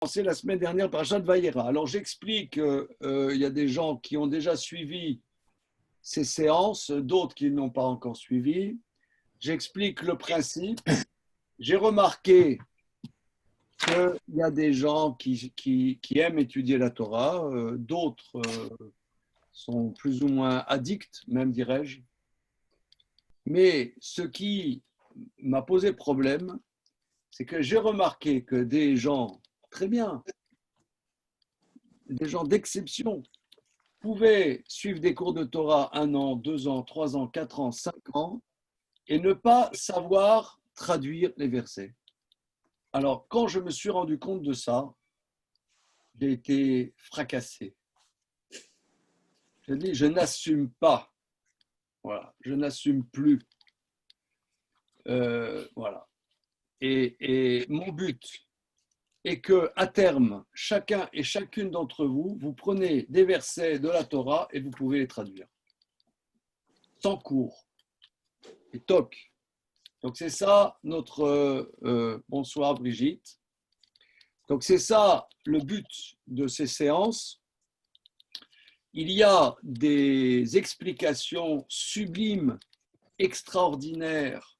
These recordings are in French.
commencé la semaine dernière par Parashat Vayera. Alors j'explique qu'il y a des gens qui ont déjà suivi ces séances, d'autres qui n'ont pas encore suivi. J'explique le principe. J'ai remarqué qu'il y a des gens qui aiment étudier la Torah, d'autres sont plus ou moins addicts, même dirais-je. Mais ce qui m'a posé problème, c'est que j'ai remarqué que des gens très bien, des gens d'exception, pouvaient suivre des cours de Torah 1 an, 2 ans, 3 ans, 4 ans, 5 ans et ne pas savoir traduire les versets. Alors, quand je me suis rendu compte de ça, j'ai été fracassé. Je dis, je n'assume pas. Voilà, je n'assume plus. Voilà. Et mon but est que, à terme, chacun et chacune d'entre vous, vous prenez des versets de la Torah et vous pouvez les traduire. Sans cours. Et toc. Donc c'est ça notre bonsoir Brigitte. Donc c'est ça le but de ces séances. Il y a des explications sublimes, extraordinaires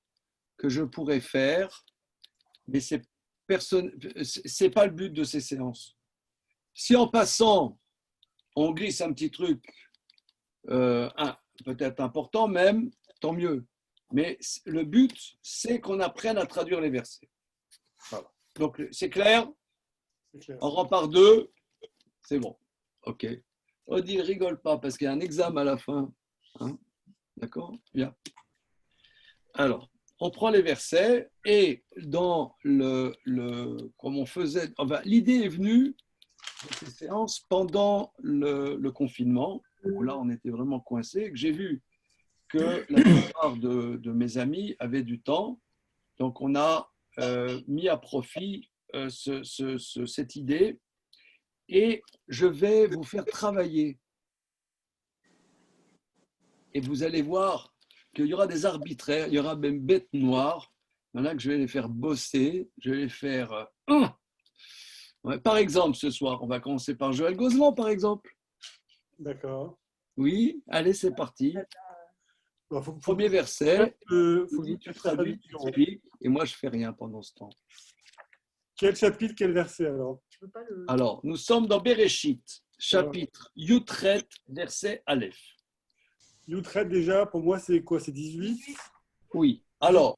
que je pourrais faire, mais c'est pas le but de ces séances. Si en passant, on glisse un petit truc, peut-être important même, tant mieux. Mais le but, c'est qu'on apprenne à traduire les versets. Voilà. Donc, c'est clair? On repart deux, c'est bon. OK. Odile, rigole pas parce qu'il y a un examen à la fin. Hein? D'accord? Bien. Alors, on prend les versets et dans comme on faisait, enfin, l'idée est venue de ces séances pendant le confinement, où là, on était vraiment coincés, que j'ai vu que la plupart de mes amis avaient du temps. Donc, on a mis à profit cette idée et je vais vous faire travailler. Et vous allez voir qu'il y aura des arbitraires, il y aura même bêtes noires. Il y en a que je vais les faire bosser, je vais les faire... Par exemple, ce soir, on va commencer par Joël Gozlan, par exemple. D'accord. Oui, allez, c'est parti. Bon, Premier verset, tu traduis, tu expliques, et moi je fais rien pendant ce temps. Quel chapitre, quel verset alors? Alors, nous sommes dans Bereshit, chapitre Yutret, verset Aleph. Yutret déjà, pour moi c'est quoi? C'est 18? Oui, alors,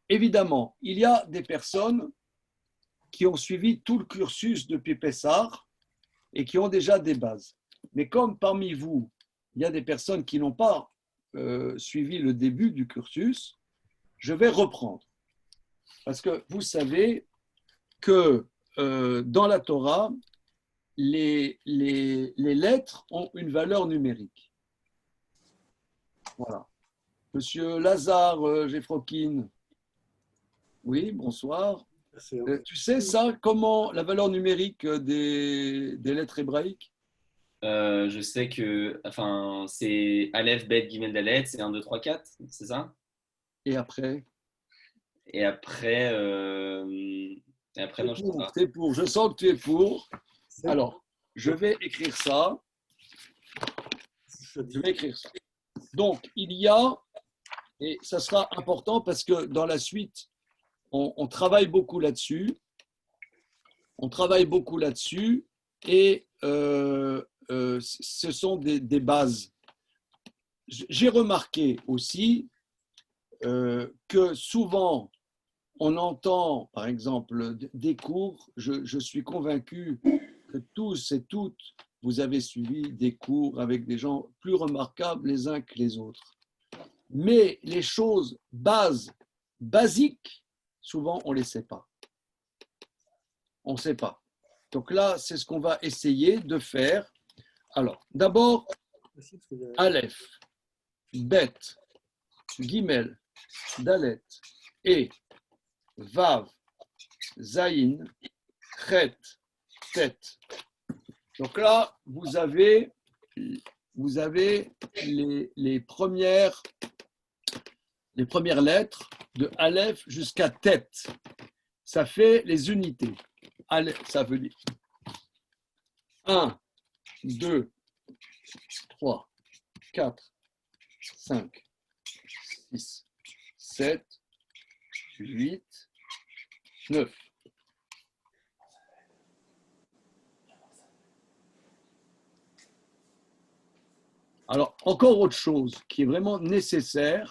évidemment, il y a des personnes qui ont suivi tout le cursus depuis Pessah et qui ont déjà des bases. Mais comme parmi vous, il y a des personnes qui n'ont pas suivi le début du cursus, je vais reprendre. Parce que vous savez que dans la Torah, les lettres ont une valeur numérique. Voilà. Monsieur Lazare Geffrokin, oui, bonsoir. Tu sais ça, comment la valeur numérique des lettres hébraïques? Je sais que, enfin, c'est Aleph, Bet, Gimel, Dalet, c'est 1, 2, 3, 4, c'est ça? Et après? Et après, non, je sais pas. T'es pour, je sens que tu es pour. Alors, je vais écrire ça. Donc, il y a, et ça sera important parce que dans la suite, on travaille beaucoup là-dessus. On travaille beaucoup là-dessus et ce sont des bases. J'ai remarqué aussi que souvent, on entend, par exemple, des cours. Je suis convaincu que tous et toutes, vous avez suivi des cours avec des gens plus remarquables les uns que les autres. Mais les choses basiques, souvent, on ne les sait pas. On ne sait pas. Donc là, c'est ce qu'on va essayer de faire. Alors, d'abord, Aleph, Bet, Gimel, Dalet et Vav, Zayin, Chet, Tet. Donc là, vous avez les premières lettres de Aleph jusqu'à Tet. Ça fait les unités. Allez, ça veut dire 1, 2, 3, 4, 5, 6, 7, 8, 9. Alors, encore autre chose qui est vraiment nécessaire,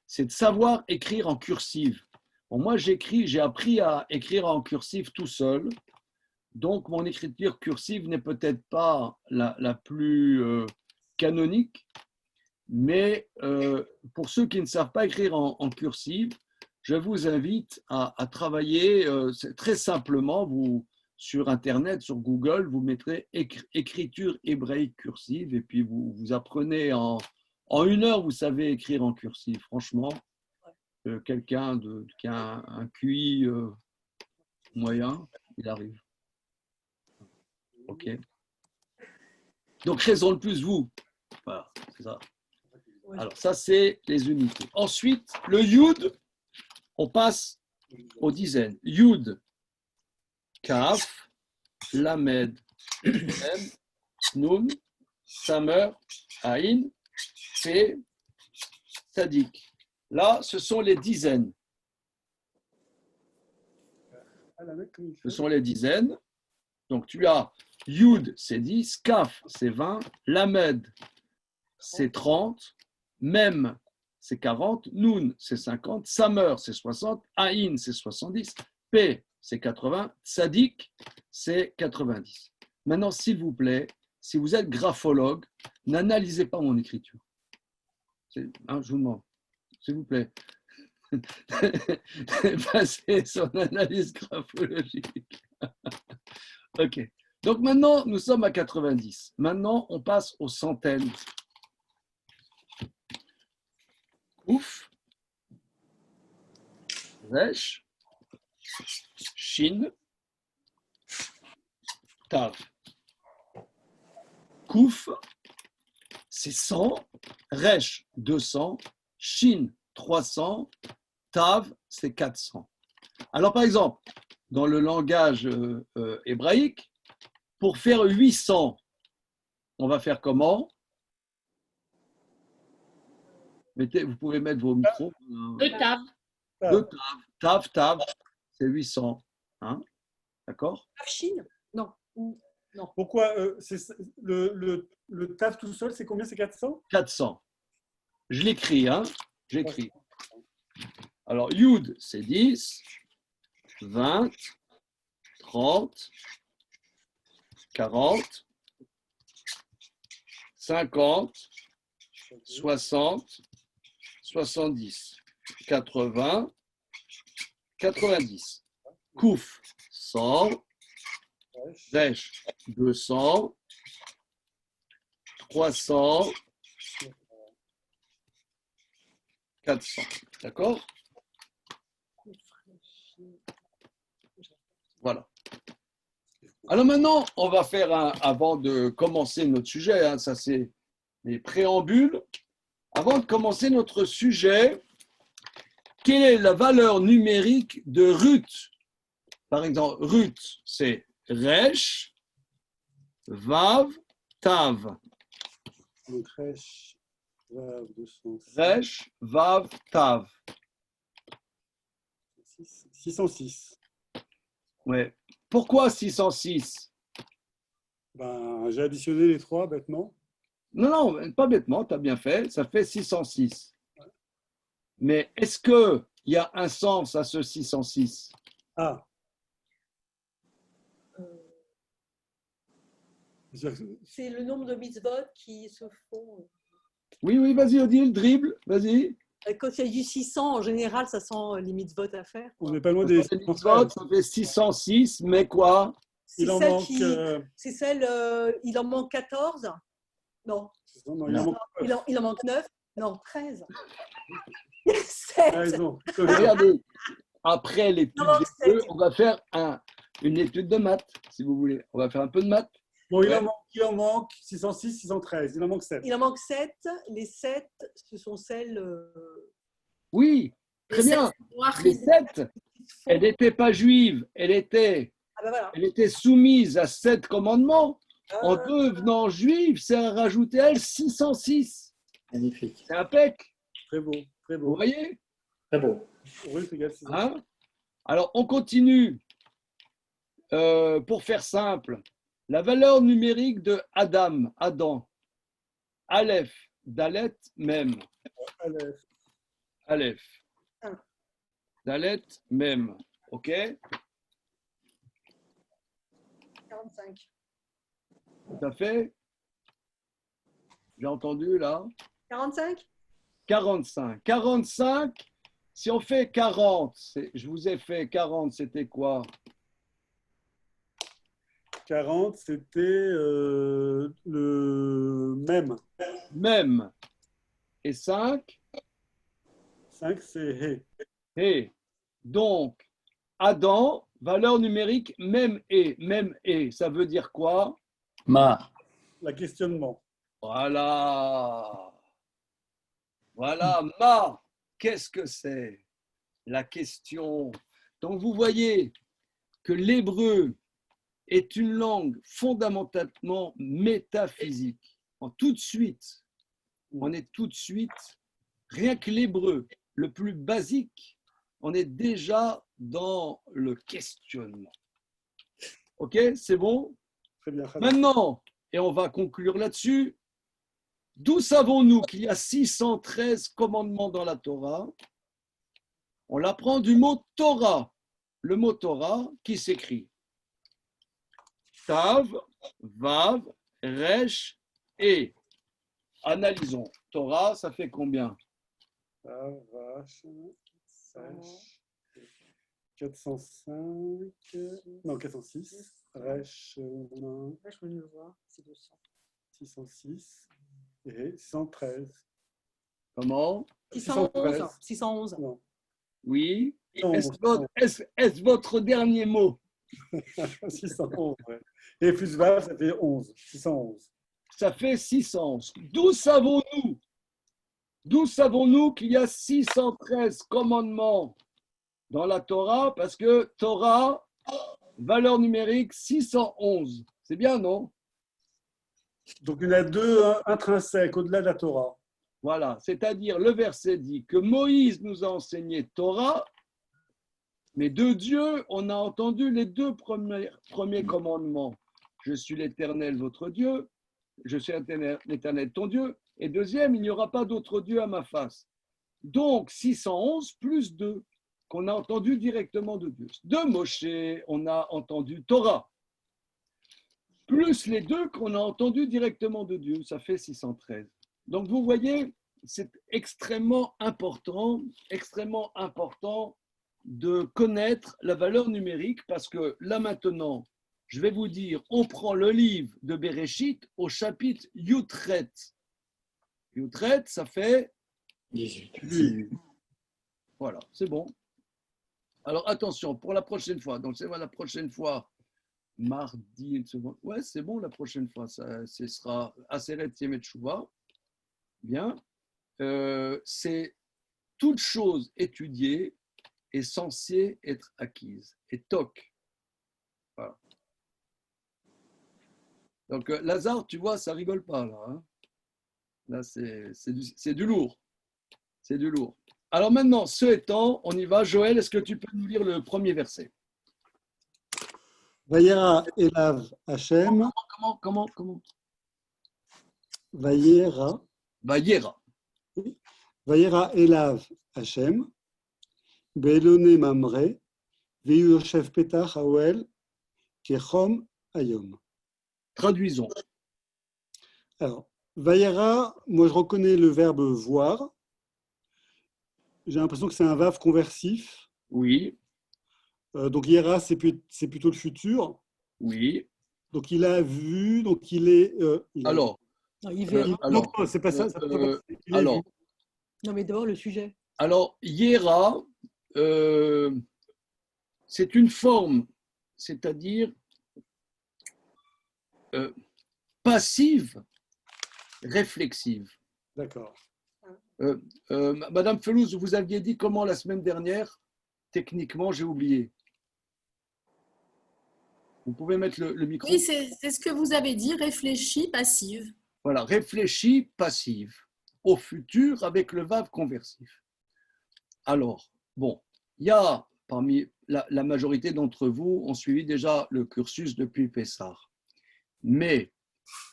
c'est de savoir écrire en cursive. Bon, moi, j'ai appris à écrire en cursive tout seul. Donc, mon écriture cursive n'est peut-être pas la plus canonique, mais pour ceux qui ne savent pas écrire en cursive, je vous invite à travailler très simplement. Sur Internet, sur Google, vous mettrez écriture hébraïque cursive et puis vous apprenez en 1 heure, vous savez écrire en cursive. Franchement, quelqu'un qui a un QI moyen, il arrive. OK. Donc, raison de plus, vous. Voilà, c'est ça. Alors, ça, c'est les unités. Ensuite, le Yud, on passe aux dizaines. Yud, Kaf, Lamed, Mem, Nun, Samer, Aïn, P, Sadik. Là, ce sont les dizaines. Ce sont les dizaines. Donc, tu as Yud, c'est 10, Kaf, c'est 20, Lamed, c'est 30, Mem, c'est 40, Nun, c'est 50, Samer, c'est 60, Aïn, c'est 70, P, c'est 80, Sadik, c'est 90. Maintenant, s'il vous plaît, si vous êtes graphologue, n'analysez pas mon écriture. Je vous demande, s'il vous plaît, passez sur l'analyse graphologique. OK. Donc maintenant, nous sommes à 90. Maintenant, on passe aux centaines. Ouf, Resh, Shin, Tav. Kouf, c'est 100, Resh, 200, Shin, 300, Tav, c'est 400. Alors, par exemple, dans le langage hébraïque, pour faire 800, on va faire comment? Vous pouvez mettre vos micros. 2 taves. 2 tav. Tav, c'est 800. Hein? D'accord? Chine? Non. Non. Pourquoi le taf tout seul, c'est combien? C'est 400? 400. Je l'écris, hein? J'écris. Alors, Yud, c'est 10, 20, 30, 40, 50, 60, 70, 80, 90. Kouf, 100. Resh, 200. 300. 400. D'accord? Voilà. Alors maintenant, on va faire avant de commencer notre sujet, hein, ça c'est les préambules. Avant de commencer notre sujet, quelle est la valeur numérique de Ruth? Par exemple, Ruth, c'est Resh, Vav, Tav. Donc, Resh, Vav, 206. Resh, Vav, Tav. 606. Ouais. Pourquoi 606? Ben, j'ai additionné les trois bêtement. Non, pas bêtement, tu as bien fait, ça fait 606. Mais est-ce qu'il y a un sens à ce 606? Ah. C'est le nombre de mitzvot qui se font. Oui, vas-y, Odile, dribble, vas-y. Quand il y a du 600, en général, ça sent les mitzvot à faire. On n'est pas loin des. Ça fait 606, mais quoi? C'est Il en celle manque. c'est celle, il en manque 14? Non. Non, il en manque. Il en manque 9? Non, 13. Ah, 7. raison. Regardez, après l'étude Non, des deux, on va faire une étude de maths, si vous voulez. On va faire un peu de maths. Bon, Ouais. il en manque 606, 613. Il en manque 7. Il en manque 7. Les 7, ce sont celles. Oui, très bien. Les 7, elle n'était pas juive, elle était ben voilà. Elle était soumise à 7 commandements. En Ah, devenant juive, ça a rajouté, elle, 606. Magnifique. C'est impec. Très beau, très Vous beau. voyez, Très beau. Oui, c'est égal 600. hein? Alors, on continue. Pour faire simple, la valeur numérique de Adam, Aleph, Dalet, même. Aleph. Aleph, Un. Dalet, même. OK? 45. Tout à fait? J'ai entendu là? 45? 45. 45, si on fait 40, je vous ai fait 40, c'était quoi? 40, c'était le même. Même. Et 5, 5, c'est he. et. Donc, Adam, valeur numérique, même et. Même et, ça veut dire quoi? Ma. La questionnement. Voilà. Voilà, ma. Qu'est-ce que c'est? La question. Donc, vous voyez que l'hébreu est une langue fondamentalement métaphysique. Tout de suite, on est tout de suite, rien que l'hébreu, le plus basique, on est déjà dans le questionnement. OK, c'est bon? Très bien. Khaled. Maintenant, et on va conclure là-dessus, d'où savons-nous qu'il y a 613 commandements dans la Torah? On l'apprend du mot Torah. Le mot Torah qui s'écrit Tav, Vav, Resh et. Analysons. Torah, ça fait combien? Ah, vache. Sèche. 405. Non, 406. Resh, Là, je veux le voir. C'est 200. 606. Et 613. Comment? 611. 611. Non. Oui. 611. Est-ce votre dernier mot? 611, ouais. Et plus vache, ça fait 11. 611. Ça fait 611. D'où savons-nous? D'où savons-nous qu'il y a 613 commandements dans la Torah? Parce que Torah, valeur numérique 611. C'est bien, non? Donc, il y en a deux intrinsèques au-delà de la Torah. Voilà. C'est-à-dire, le verset dit que Moïse nous a enseigné Torah, mais de Dieu, on a entendu les deux premiers commandements. Je suis l'Éternel, votre Dieu. Je suis l'Éternel, ton Dieu. Et deuxième, il n'y aura pas d'autre Dieu à ma face. Donc, 611 plus 2, qu'on a entendu directement de Dieu. De Moshe, on a entendu Torah. Plus les deux qu'on a entendus directement de Dieu, ça fait 613. Donc, vous voyez, c'est extrêmement important de connaître la valeur numérique parce que là maintenant, je vais vous dire, on prend le livre de Bereshit au chapitre Yutret. Yutret, ça fait 18. Voilà, c'est bon. Alors attention, pour la prochaine fois, donc c'est la prochaine fois, mardi, une seconde. Ouais, c'est bon la prochaine fois, ce sera Aseret Yemet Shuvah. Bien. C'est toute chose étudiée est censée être acquise. Et toc. Voilà. Donc, Lazare, tu vois, ça rigole pas, là. Hein. Là, c'est du lourd. C'est du lourd. Alors maintenant, ce étant, on y va. Joël, est-ce que tu peux nous lire le premier verset? Vayera Elav Hashem. Comment Vayera. Vayera. Vayera Elav Hashem. Be'elone Mamre. Ve'yoshev Petach Haoel. Kechom Hayom. Traduisons. Alors, Vayera, moi je reconnais le verbe voir. J'ai l'impression que c'est un vav conversif. Oui, Donc Yera, c'est plutôt le futur. oui. Donc il a vu, donc il est. Alors, Non, il verra. alors, non, c'est pas ça. Il est alors, vu. Non, mais d'abord le sujet. alors, Yera, c'est une forme, c'est-à-dire passive, réflexive. D'accord. Madame Felouz, vous aviez dit comment la semaine dernière? Techniquement, j'ai oublié. Vous pouvez mettre le micro. Oui, c'est ce que vous avez dit, réfléchie, passive. Voilà, réfléchis passive au futur avec le vav conversif. Alors, bon, il y a parmi la majorité d'entre vous ont suivi déjà le cursus depuis Pessah. Mais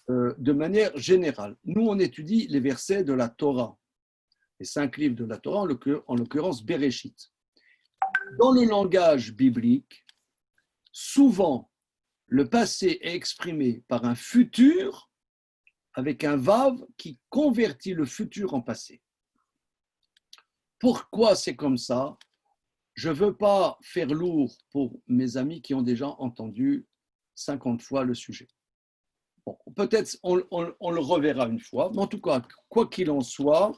de manière générale, nous on étudie les versets de la Torah, les 5 livres de la Torah, en l'occurrence Bereshit. Dans le langage biblique, souvent le passé est exprimé par un futur avec un vav qui convertit le futur en passé. Pourquoi c'est comme ça? Je ne veux pas faire lourd pour mes amis qui ont déjà entendu 50 fois le sujet. Bon, peut-être on le reverra une fois, mais en tout cas, quoi qu'il en soit,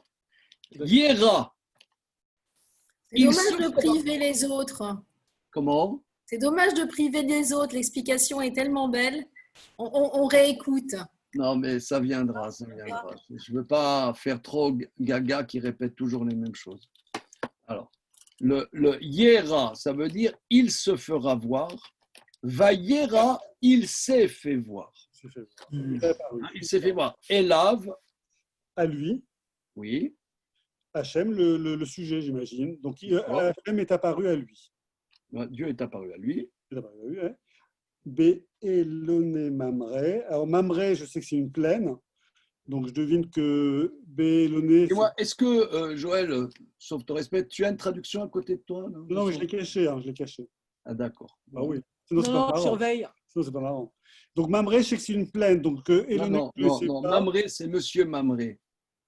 Yera. C'est dommage de priver les autres. Comment? C'est dommage de priver les autres. L'explication est tellement belle. On réécoute. Non, mais ça viendra, ça viendra. Je ne veux pas faire trop gaga qui répète toujours les mêmes choses. Alors, le Yera, ça veut dire il se fera voir. Vayera, il s'est fait voir. Il s'est fait voir. Elav, À lui, oui. Hachem, le sujet, j'imagine. Donc, Hachem est apparu à lui. Dieu est apparu à lui. Il est apparu à lui, hein. Béloné Mamré. Alors, Mamré, je sais que c'est une plaine. Donc, je devine que Béloné. Et moi, est-ce que, Joël, sauf ton respect, tu as une traduction à côté de toi? Non, mais je l'ai caché. Hein, je l'ai caché. Ah, d'accord. Ah oui. Sinon, c'est pas Non, marrant. surveille. Sinon, c'est pas marrant. Donc, Mamré, je sais que c'est une plaine. Donc, Éloné, je ne sais pas. Mamré, c'est Monsieur Mamré.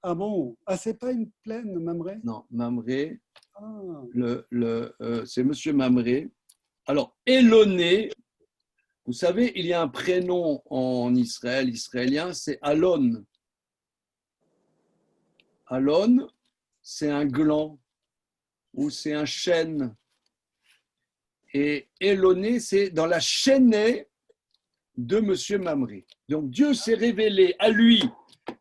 Ah bon? Ah, c'est pas une plaine, Mamré? Non, Mamré, Ah. c'est Monsieur Mamré. Alors, Éloné, vous savez, il y a un prénom en Israël, israélien, c'est Alon. Alon, c'est un gland ou c'est un chêne. Et Éloné, c'est dans la chaînée de Monsieur Mamré. Donc Dieu s'est révélé à lui.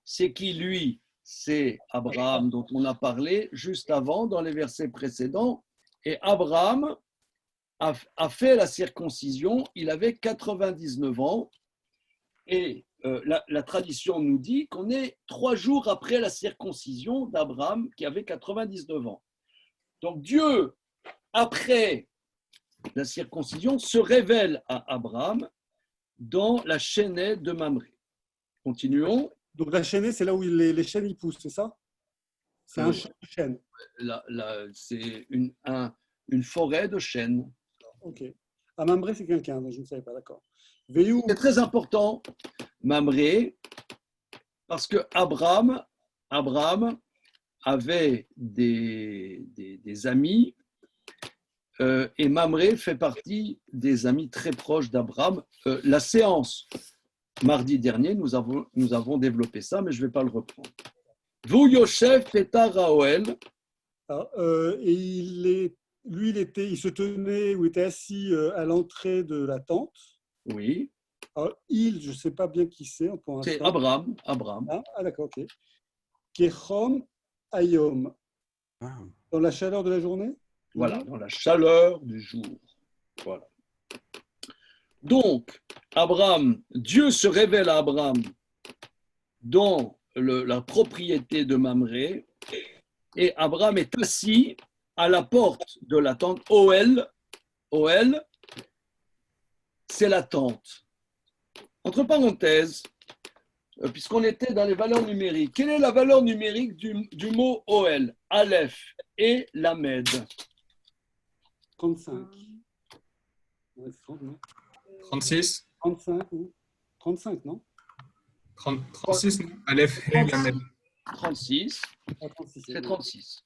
C'est qui lui? C'est Abraham dont on a parlé juste avant dans les versets précédents. Et Abraham a fait la circoncision, il avait 99 ans. Et la tradition nous dit qu'on est 3 jours après la circoncision d'Abraham qui avait 99 ans. Donc Dieu, après la circoncision, se révèle à Abraham dans la chaînée de Mamré. Continuons. Donc, la chaînée, c'est là où les chênes y poussent, c'est ça? C'est un chêne. C'est une forêt de chênes. Ok. Ah, Mamré, c'est quelqu'un, je ne savais pas, d'accord. Veillou. C'est très important, Mamré, parce que Abraham avait des amis et Mamré fait partie des amis très proches d'Abraham. La séance mardi dernier, nous avons développé ça, mais je ne vais pas le reprendre. Vous, Yosef et Raoel. Et il se tenait ou était assis à l'entrée de la tente. Oui. Alors, je ne sais pas bien qui c'est. C'est Abraham. Ah, d'accord, ok. Kechom Ayom. Dans la chaleur de la journée? Voilà, dans la chaleur du jour. Voilà. Donc, Dieu se révèle à Abraham dans la propriété de Mamré et Abraham est assis à la porte de la tente. Ohel, c'est la tente. Entre parenthèses, puisqu'on était dans les valeurs numériques, quelle est la valeur numérique du mot Ohel? Aleph et Lamed. 35. Ouais, 30, non? 36. 35 ou 35, non? 36, non? Aleph et Lamed. 36. Ah, 36. C'est 36.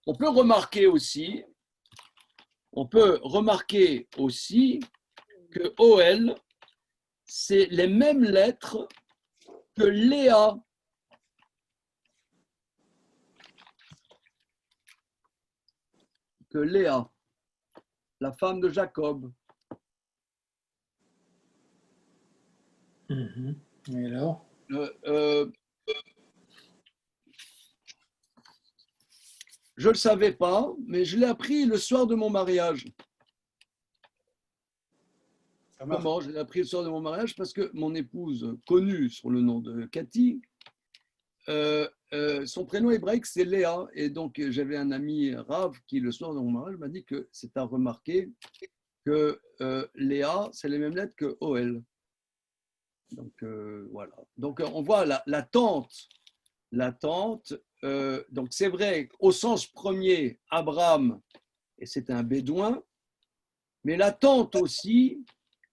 On peut remarquer aussi que OL, c'est les mêmes lettres que Léa. La femme de Jacob. Et alors? Je ne le savais pas, mais je l'ai appris le soir de mon mariage. Ça marche. Comment j'ai appris le soir de mon mariage? Parce que mon épouse, connue sous le nom de Cathy, son prénom hébraïque, c'est Léa. Et donc, j'avais un ami Rav qui, le soir de mon mariage, m'a dit que c'est à remarquer que Léa, c'est les mêmes lettres que OL. Donc, voilà. Donc, on voit l'attente. Donc, c'est vrai, au sens premier, Abraham, et c'était un bédouin, mais l'attente aussi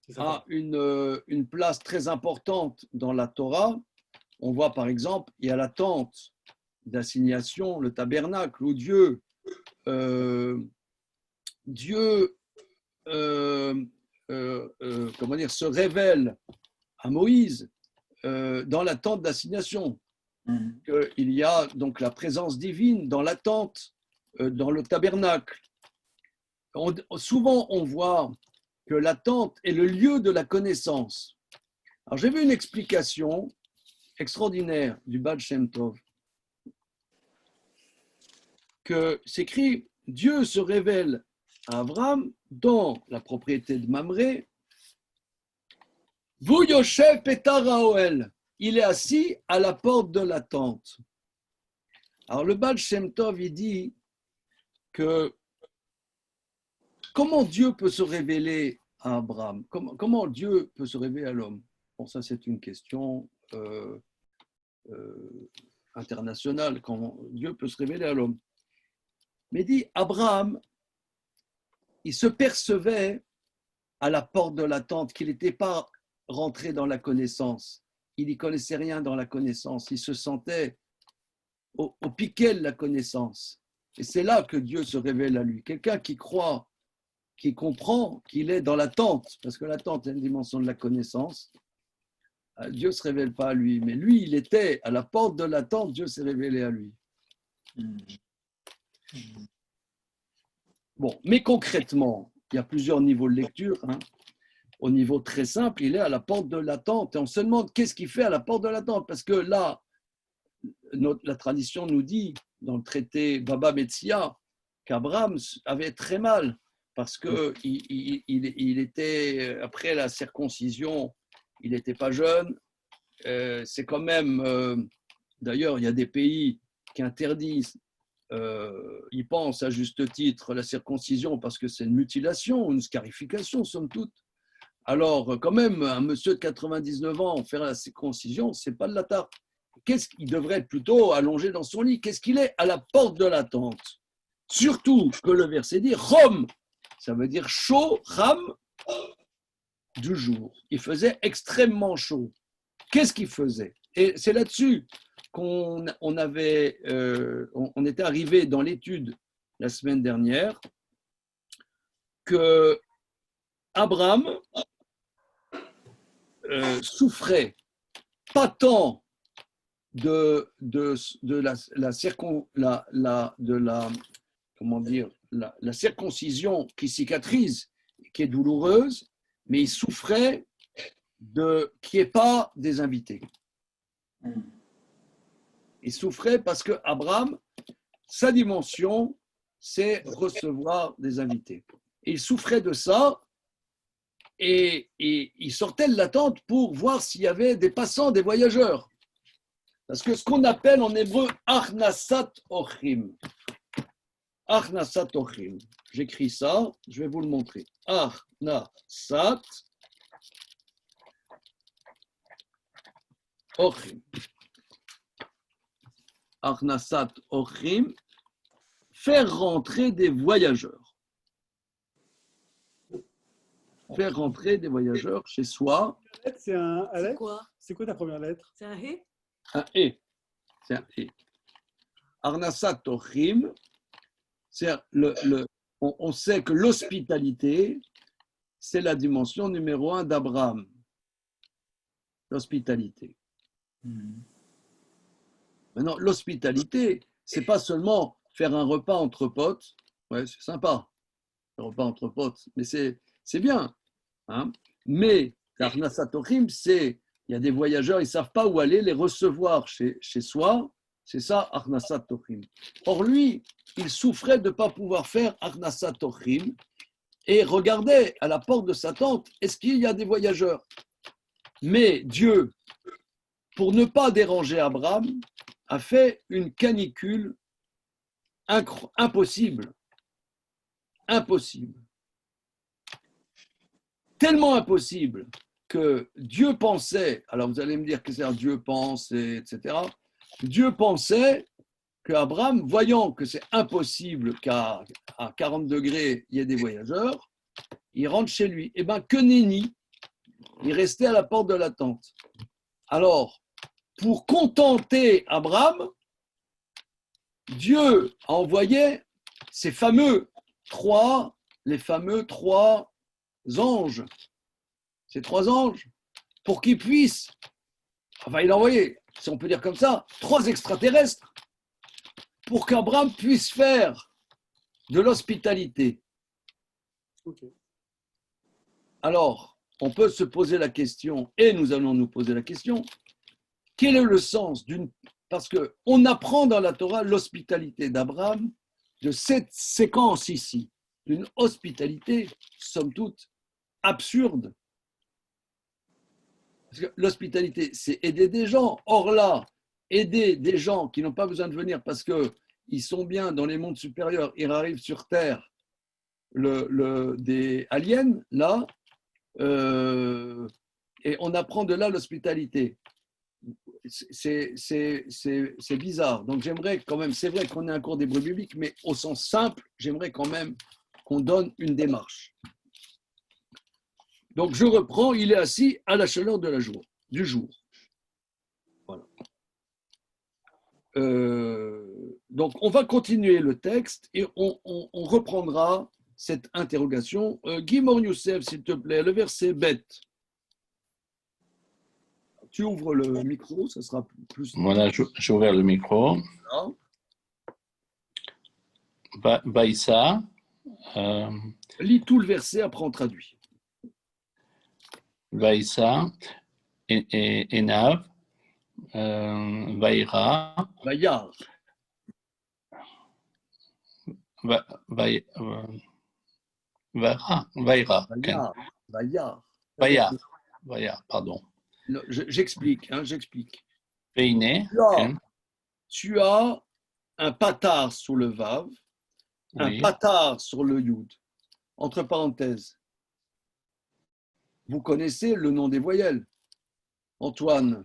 C'est ça. a une place très importante dans la Torah. On voit par exemple, il y a la tente d'assignation, le tabernacle, où Dieu se révèle à Moïse dans la tente d'assignation. Il y a donc la présence divine dans la tente, dans le tabernacle. Souvent, on voit que la tente est le lieu de la connaissance. Alors, j'ai vu une explication extraordinaire du Baal Shem Tov, que s'écrit « Dieu se révèle à Abraham dans la propriété de Mamré, Vu Yoshev Petar Haoel » il est assis à la porte de la tente. Alors, le Baal Shem Tov, il dit que comment Dieu peut se révéler à Abraham? Comment Dieu peut se révéler à l'homme? Bon, ça, c'est une question internationale. Comment Dieu peut se révéler à l'homme? Mais dit, Abraham, il se percevait à la porte de la tente qu'il n'était pas rentré dans la connaissance. Il n'y connaissait rien dans la connaissance. Il se sentait au piquet de la connaissance. Et c'est là que Dieu se révèle à lui. Quelqu'un qui croit, qui comprend qu'il est dans l'attente, parce que l'attente est une dimension de la connaissance, Dieu ne se révèle pas à lui. Mais lui, il était à la porte de l'attente, Dieu s'est révélé à lui. Bon, mais concrètement, il y a plusieurs niveaux de lecture. Au niveau très simple, il est à la porte de l'attente. Et on se demande qu'est-ce qu'il fait à la porte de l'attente. Parce que là, la tradition nous dit, dans le traité Baba Metzia, qu'Abraham avait très mal. Parce qu'il était, après la circoncision, il n'était pas jeune. C'est quand même, d'ailleurs, il y a des pays qui interdisent, ils pensent à juste titre, la circoncision parce que c'est une mutilation, une scarification, somme toute. Alors, quand même, un monsieur de 99 ans, faire la circoncision, ce n'est pas de la tarte. Qu'est-ce qu'il devrait être plutôt allongé dans son lit? Qu'est-ce qu'il est à la porte de la tente? Surtout que le verset dit Chom, ça veut dire chaud, Ram, du jour. Il faisait extrêmement chaud. Qu'est-ce qu'il faisait? Et c'est là-dessus qu'on était arrivé dans l'étude la semaine dernière que Abraham souffrait pas tant de la circoncision qui cicatrise, qui est douloureuse, mais il souffrait qu'il n'y ait pas des invités. Il souffrait parce que Abraham, sa dimension, c'est recevoir des invités. Et il souffrait de ça, et il sortait de la tente pour voir s'il y avait des passants, des voyageurs. Parce que ce qu'on appelle en hébreu Achnasat Ochim. Achnasat Ochim. J'écris ça, je vais vous le montrer. Achnasat Ochim. Achnasat Ochim, faire rentrer des voyageurs. Faire rentrer des voyageurs chez soi. C'est un C'est Aleph. quoi? C'est quoi ta première lettre? C'est un hé? Un et. C'est un et. Arnasat Ochim, c'est on sait que l'hospitalité, c'est la dimension numéro 1 d'Abraham. L'hospitalité. Maintenant, l'hospitalité, c'est pas seulement faire un repas entre potes. Ouais, c'est sympa, un repas entre potes, mais c'est bien. Mais Arnasat Ochim, il y a des voyageurs, ils ne savent pas où aller, les recevoir chez soi, c'est ça, Arnasat Ochim. Or, lui, il souffrait de ne pas pouvoir faire Arnasat Ochim, et regardait à la porte de sa tente, est-ce qu'il y a des voyageurs? Mais Dieu, pour ne pas déranger Abraham, a fait une canicule impossible. Impossible. Tellement impossible que Dieu pensait, alors vous allez me dire que c'est Dieu pense, etc. Dieu pensait qu'Abraham, voyant que c'est impossible qu'à 40 degrés, il y ait des voyageurs, il rentre chez lui. Eh bien, que nenni, il restait à la porte de la tente. Alors, pour contenter Abraham, Dieu a envoyé les fameux trois anges, ces trois anges, pour qu'ils puissent, enfin il a envoyé, si on peut dire comme ça, trois extraterrestres, pour qu'Abraham puisse faire de l'hospitalité. Ok. Alors, on peut se poser la question, et nous allons nous poser la question, quel est le sens d'une... Parce qu'on apprend dans la Torah l'hospitalité d'Abraham de cette séquence ici, d'une hospitalité, somme toute, absurde. Parce que l'hospitalité, c'est aider des gens. Or là, aider des gens qui n'ont pas besoin de venir parce qu'ils sont bien dans les mondes supérieurs, ils arrivent sur Terre, des aliens, là, et on apprend de là l'hospitalité. C'est bizarre. Donc j'aimerais quand même, c'est vrai qu'on est un cours d'hébreu biblique, mais au sens simple, j'aimerais quand même qu'on donne une démarche. Donc je reprends, il est assis à la chaleur du jour. Voilà. Donc on va continuer le texte et on reprendra cette interrogation. Guy Mornioussef, s'il te plaît, le verset bête. Tu ouvres le micro, ça sera plus... Voilà, j'ai ouvert le micro. Baïssa. Lis tout le verset, après on traduit. Baïssa, Enav, Vaïra, Vayar. Vaïra, Vayar, pardon. J'explique. Peiné, Tu as un patar sur le vav, un oui. patar sur le yud. Entre parenthèses, vous connaissez le nom des voyelles. Antoine,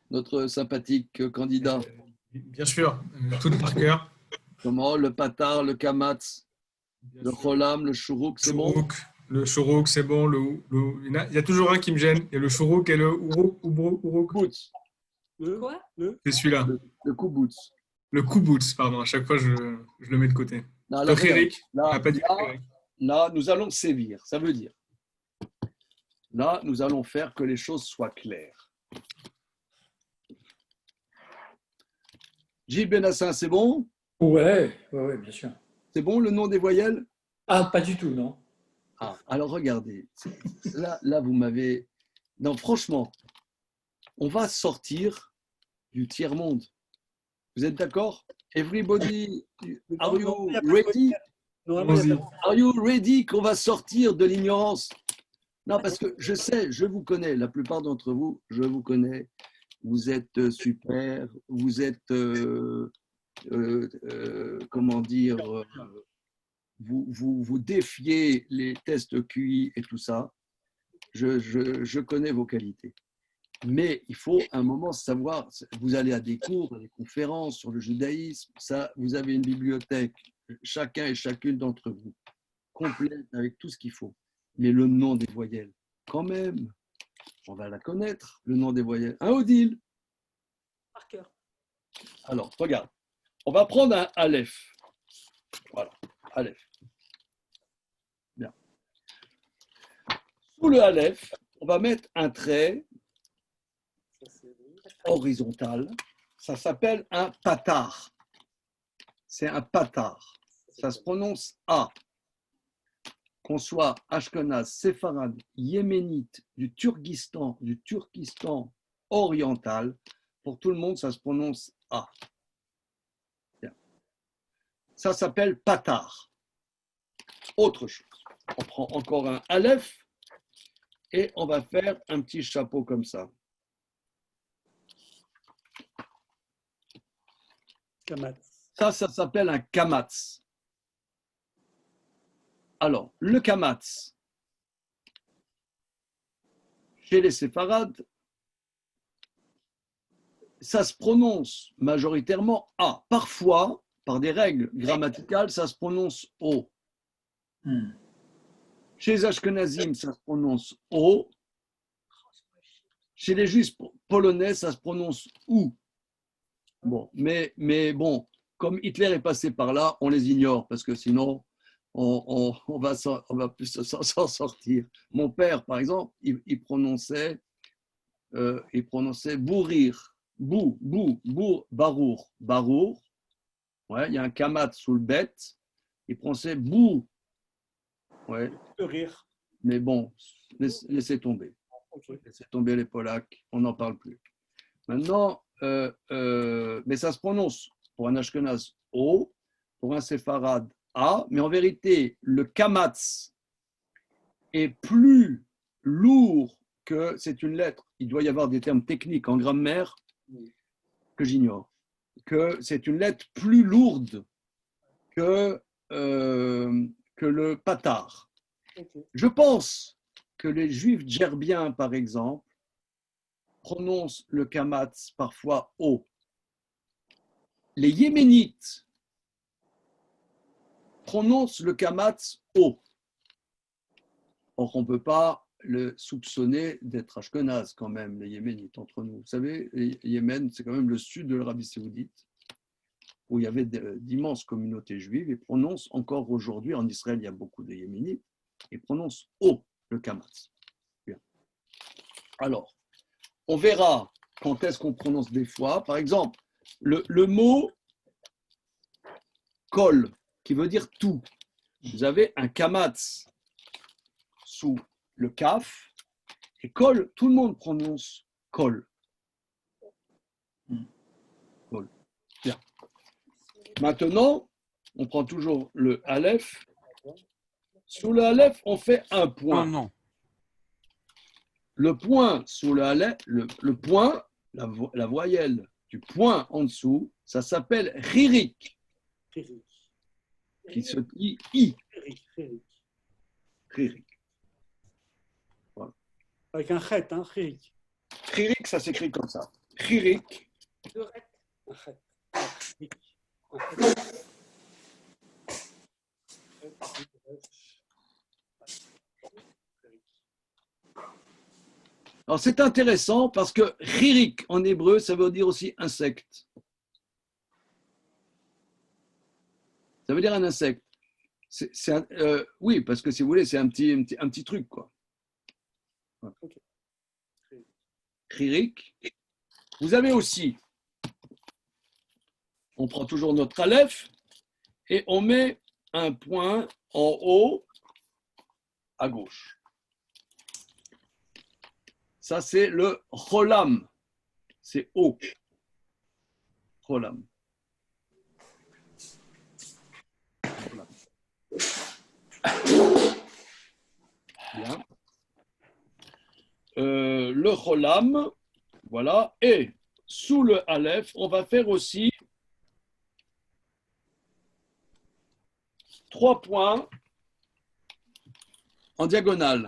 notre sympathique candidat. Bien sûr, tout par cœur. Comment? Le patar, le kamatz, le cholam, le shuruk, c'est bon? Le shuruk, c'est bon. Il y a toujours un qui me gêne. Il y a le shuruk et le uruk. Kubutz. Quoi? C'est celui-là. Le kubutz. Le kubutz, pardon. À chaque fois, je le mets de côté. Non, Le chirik. On n'a pas dit là, nous allons sévir. Ça veut dire, là, nous allons faire que les choses soient claires. Gilles Benassin, c'est bon? Ouais, bien sûr. C'est bon le nom des voyelles? Ah, pas du tout, non. Ah, alors regardez, là vous m'avez... Non, franchement, on va sortir du tiers-monde. Vous êtes d'accord? Everybody, are you ready? Are you ready qu'on va sortir de l'ignorance? Non, parce que je sais, je vous connais, la plupart d'entre vous, je vous connais. Vous êtes super, vous êtes, comment dire, vous défiez les tests QI et tout ça. Je connais vos qualités. Mais il faut un moment savoir, vous allez à des cours, à des conférences sur le judaïsme, ça, vous avez une bibliothèque, chacun et chacune d'entre vous, complète avec tout ce qu'il faut. Mais le nom des voyelles, quand même, on va la connaître, le nom des voyelles. Hein, Odile? Par cœur. Alors, regarde, on va prendre un Aleph. Voilà, Aleph. Bien. Sous le Aleph, on va mettre un trait horizontal. Ça s'appelle un patar. C'est un patar. Ça se prononce A. Qu'on soit ashkenaz, séfarade, yéménite, du Turkistan oriental, pour tout le monde, ça se prononce A. Bien. Ça s'appelle patar. autre chose. On prend encore un Aleph et on va faire un petit chapeau comme ça. Kamatz. Ça s'appelle un kamatz. Alors, le kamatz, chez les séfarades, ça se prononce majoritairement A. Parfois, par des règles grammaticales, ça se prononce O. Hmm. Chez les Ashkenazim, ça se prononce O. Chez les Juifs polonais, ça se prononce OU. Bon, mais bon, comme Hitler est passé par là, on les ignore parce que sinon, on va plus s'en sortir. Mon père, par exemple, il prononçait bourrir, barour, barour. Ouais, il y a un kamat sous le bête. Il prononçait bou. Ouais, De rire. mais bon, laissez tomber. Ok. Laissez tomber les Polacs, on n'en parle plus. Maintenant, mais ça se prononce pour un Ashkenaz O, pour un Séfarade A, mais en vérité, le kamatz est plus lourd que c'est une lettre. Il doit y avoir des termes techniques en grammaire que j'ignore. Que c'est une lettre plus lourde que le patar. Ok. Je pense que les juifs djerbiens, par exemple, prononcent le kamatz parfois O. Les yéménites prononcent le kamatz O. Or, on ne peut pas le soupçonner d'être ashkenaz quand même, les yéménites entre nous. Vous savez, Yémen, c'est quand même le sud de l'Arabie saoudite, où il y avait d'immenses communautés juives, et prononcent encore aujourd'hui, en Israël, il y a beaucoup de yéménites, et prononcent O, le kamatz. Bien. Alors, on verra quand est-ce qu'on prononce des fois. Par exemple, le mot kol, qui veut dire tout. Vous avez un kamatz sous le kaf, et kol, tout le monde prononce kol. Kol. Bien. Maintenant, on prend toujours le aleph. Sous le aleph, on fait un point. Non. Le point sous le aleph, le point, la voyelle du point en dessous, ça s'appelle ririk, Ririk. qui se dit i. Ririk. Ririk. Avec un chet, hein, ririk. Ririk, ça s'écrit comme ça. Ririk. Un chet. Ririk. Alors c'est intéressant parce que ririk en hébreu, ça veut dire aussi insecte. Ça veut dire un insecte. Oui, parce que si vous voulez, c'est un petit truc, quoi. Ok. Ririk. Vous avez aussi, on prend toujours notre aleph et on met un point en haut à gauche. Ça, c'est le cholam. C'est haut. Cholam. Bien. Le cholam, voilà. Et sous le aleph, on va faire aussi 3 points en diagonale.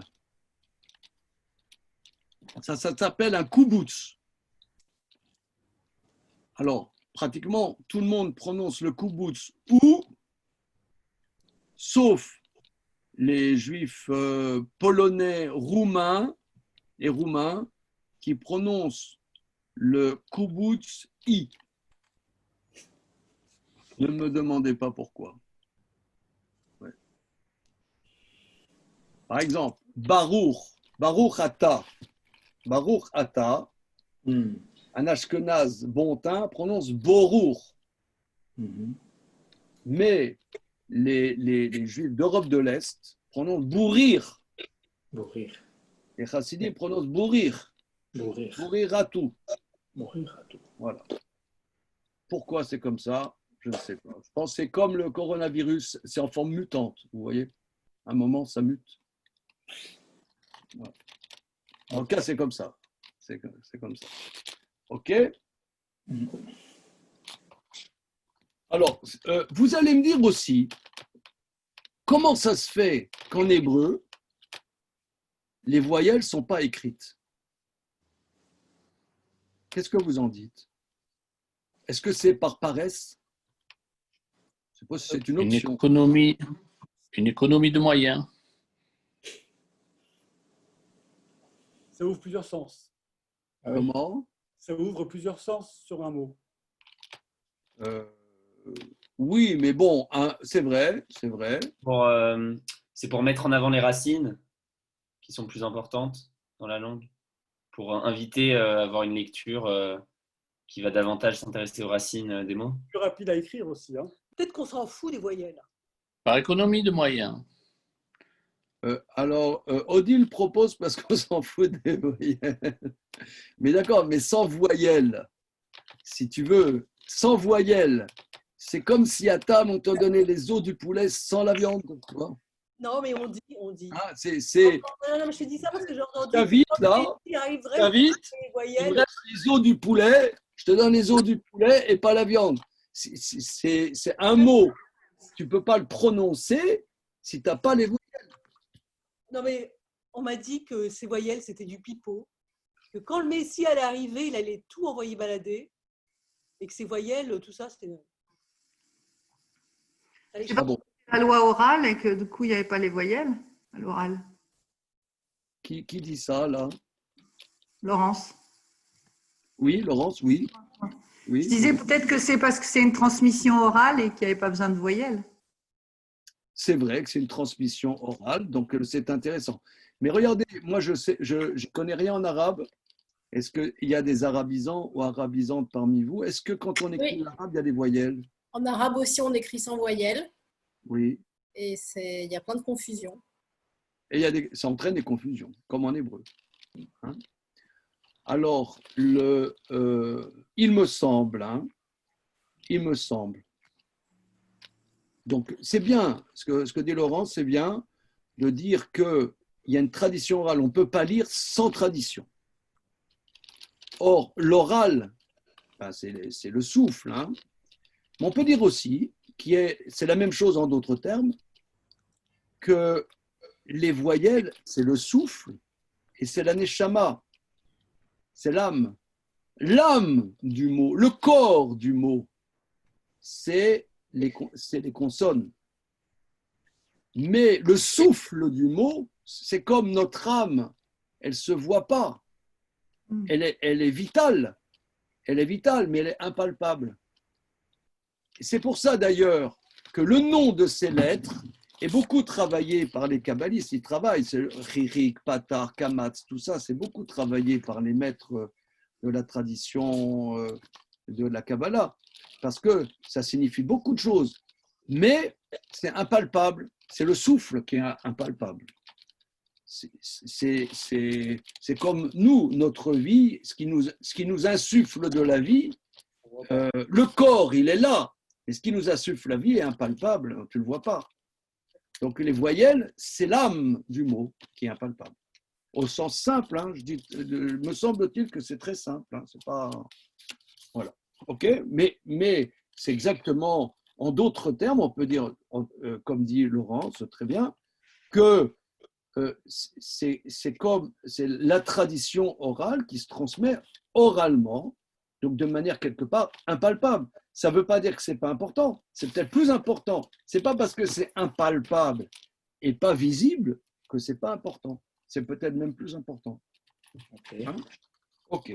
Ça s'appelle un kouboutz. Alors, pratiquement tout le monde prononce le kouboutz ou, sauf les juifs polonais, roumains qui prononcent le kouboutz i. Ne me demandez pas pourquoi. Ouais. Par exemple, Baruch Ata, un ashkenaz bontain prononce Boruch. Mais les juifs d'Europe de l'Est prononcent Bourir. Mourir. Les chassidim prononcent Bourir. Mourir. Bourir à tout. Mourir à tout. Voilà. Pourquoi c'est comme ça? Je ne sais pas. Je pense que c'est comme le coronavirus, c'est en forme mutante, vous voyez? À un moment, ça mute. Voilà. En tout cas, c'est comme ça. C'est comme ça. OK? Alors, vous allez me dire aussi, comment ça se fait qu'en hébreu, les voyelles ne sont pas écrites? Qu'est-ce que vous en dites? Est-ce que c'est par paresse? Je sais pas si c'est une option. Une économie de moyens. Ça ouvre plusieurs sens. Comment? Ça ouvre plusieurs sens sur un mot. Oui, mais bon, hein, c'est vrai, c'est vrai. C'est pour mettre en avant les racines qui sont plus importantes dans la langue, pour inviter à avoir une lecture qui va davantage s'intéresser aux racines des mots. Plus rapide à écrire aussi. Hein. Peut-être qu'on s'en fout des voyelles. Par économie de moyens. Alors, Odile propose parce qu'on s'en fout des voyelles. Mais d'accord, mais sans voyelles, si tu veux, sans voyelles, c'est comme si à table on te donnait les os du poulet sans la viande. Tu vois? Non, mais on dit. Ah, Non, mais je te dis ça parce que j'ai entendu. T'invites là, Il arrive vraiment t'invites, les il me voyelles. reste les os du poulet, je te donne les os du poulet et pas la viande. C'est un mot, tu ne peux pas le prononcer si tu n'as pas les voyelles. Non, mais on m'a dit que ces voyelles, c'était du pipeau. Que quand le Messie allait arriver, il allait tout envoyer balader. Et que ces voyelles, tout ça, c'était. Allez, Ah bon. La loi orale et que du coup, il n'y avait pas les voyelles à l'oral. Qui dit ça là? Laurence. Oui, Laurence, oui. Oui. Je disais peut-être que c'est parce que c'est une transmission orale et qu'il n'y avait pas besoin de voyelles. C'est vrai que c'est une transmission orale, donc c'est intéressant. Mais regardez, moi je connais rien en arabe. Est-ce qu'il y a des arabisants ou arabisantes parmi vous? Est-ce que quand on écrit Oui. l'arabe, il y a des voyelles? En arabe aussi, on écrit sans voyelle Oui. et il y a plein de confusion. Et ça entraîne des confusions, comme en hébreu. Hein? Alors, il me semble, donc c'est bien, ce que dit Laurence, c'est bien de dire qu'il y a une tradition orale, on ne peut pas lire sans tradition. Or, l'oral, ben, c'est le souffle, hein. Mais on peut dire aussi, c'est la même chose en d'autres termes, que les voyelles, c'est le souffle et c'est la neshama, c'est l'âme. L'âme du mot, le corps du mot, c'est les consonnes. Mais le souffle du mot, c'est comme notre âme, elle ne se voit pas. Elle est vitale. Elle est vitale, mais elle est impalpable. C'est pour ça d'ailleurs que le nom de ces lettres est beaucoup travaillé par les kabbalistes. Ils travaillent, c'est Chirik, Patar, Kamatz, tout ça, c'est beaucoup travaillé par les maîtres de la tradition de la Kabbalah, parce que ça signifie beaucoup de choses, mais c'est impalpable, c'est le souffle qui est impalpable. C'est comme nous, notre vie, ce qui nous insuffle de la vie, le corps, il est là, mais ce qui nous insuffle la vie est impalpable, tu ne le vois pas. Donc les voyelles, c'est l'âme du mot qui est impalpable. Au sens simple, hein, me semble-t-il que c'est très simple, hein, c'est pas... Voilà, ok, mais c'est exactement, en d'autres termes, on peut dire, comme dit Laurence, très bien, que c'est la tradition orale qui se transmet oralement, donc de manière quelque part impalpable. Ça ne veut pas dire que ce n'est pas important, c'est peut-être plus important. Ce n'est pas parce que c'est impalpable et pas visible que ce n'est pas important. C'est peut-être même plus important. Ok. Hein? Ok.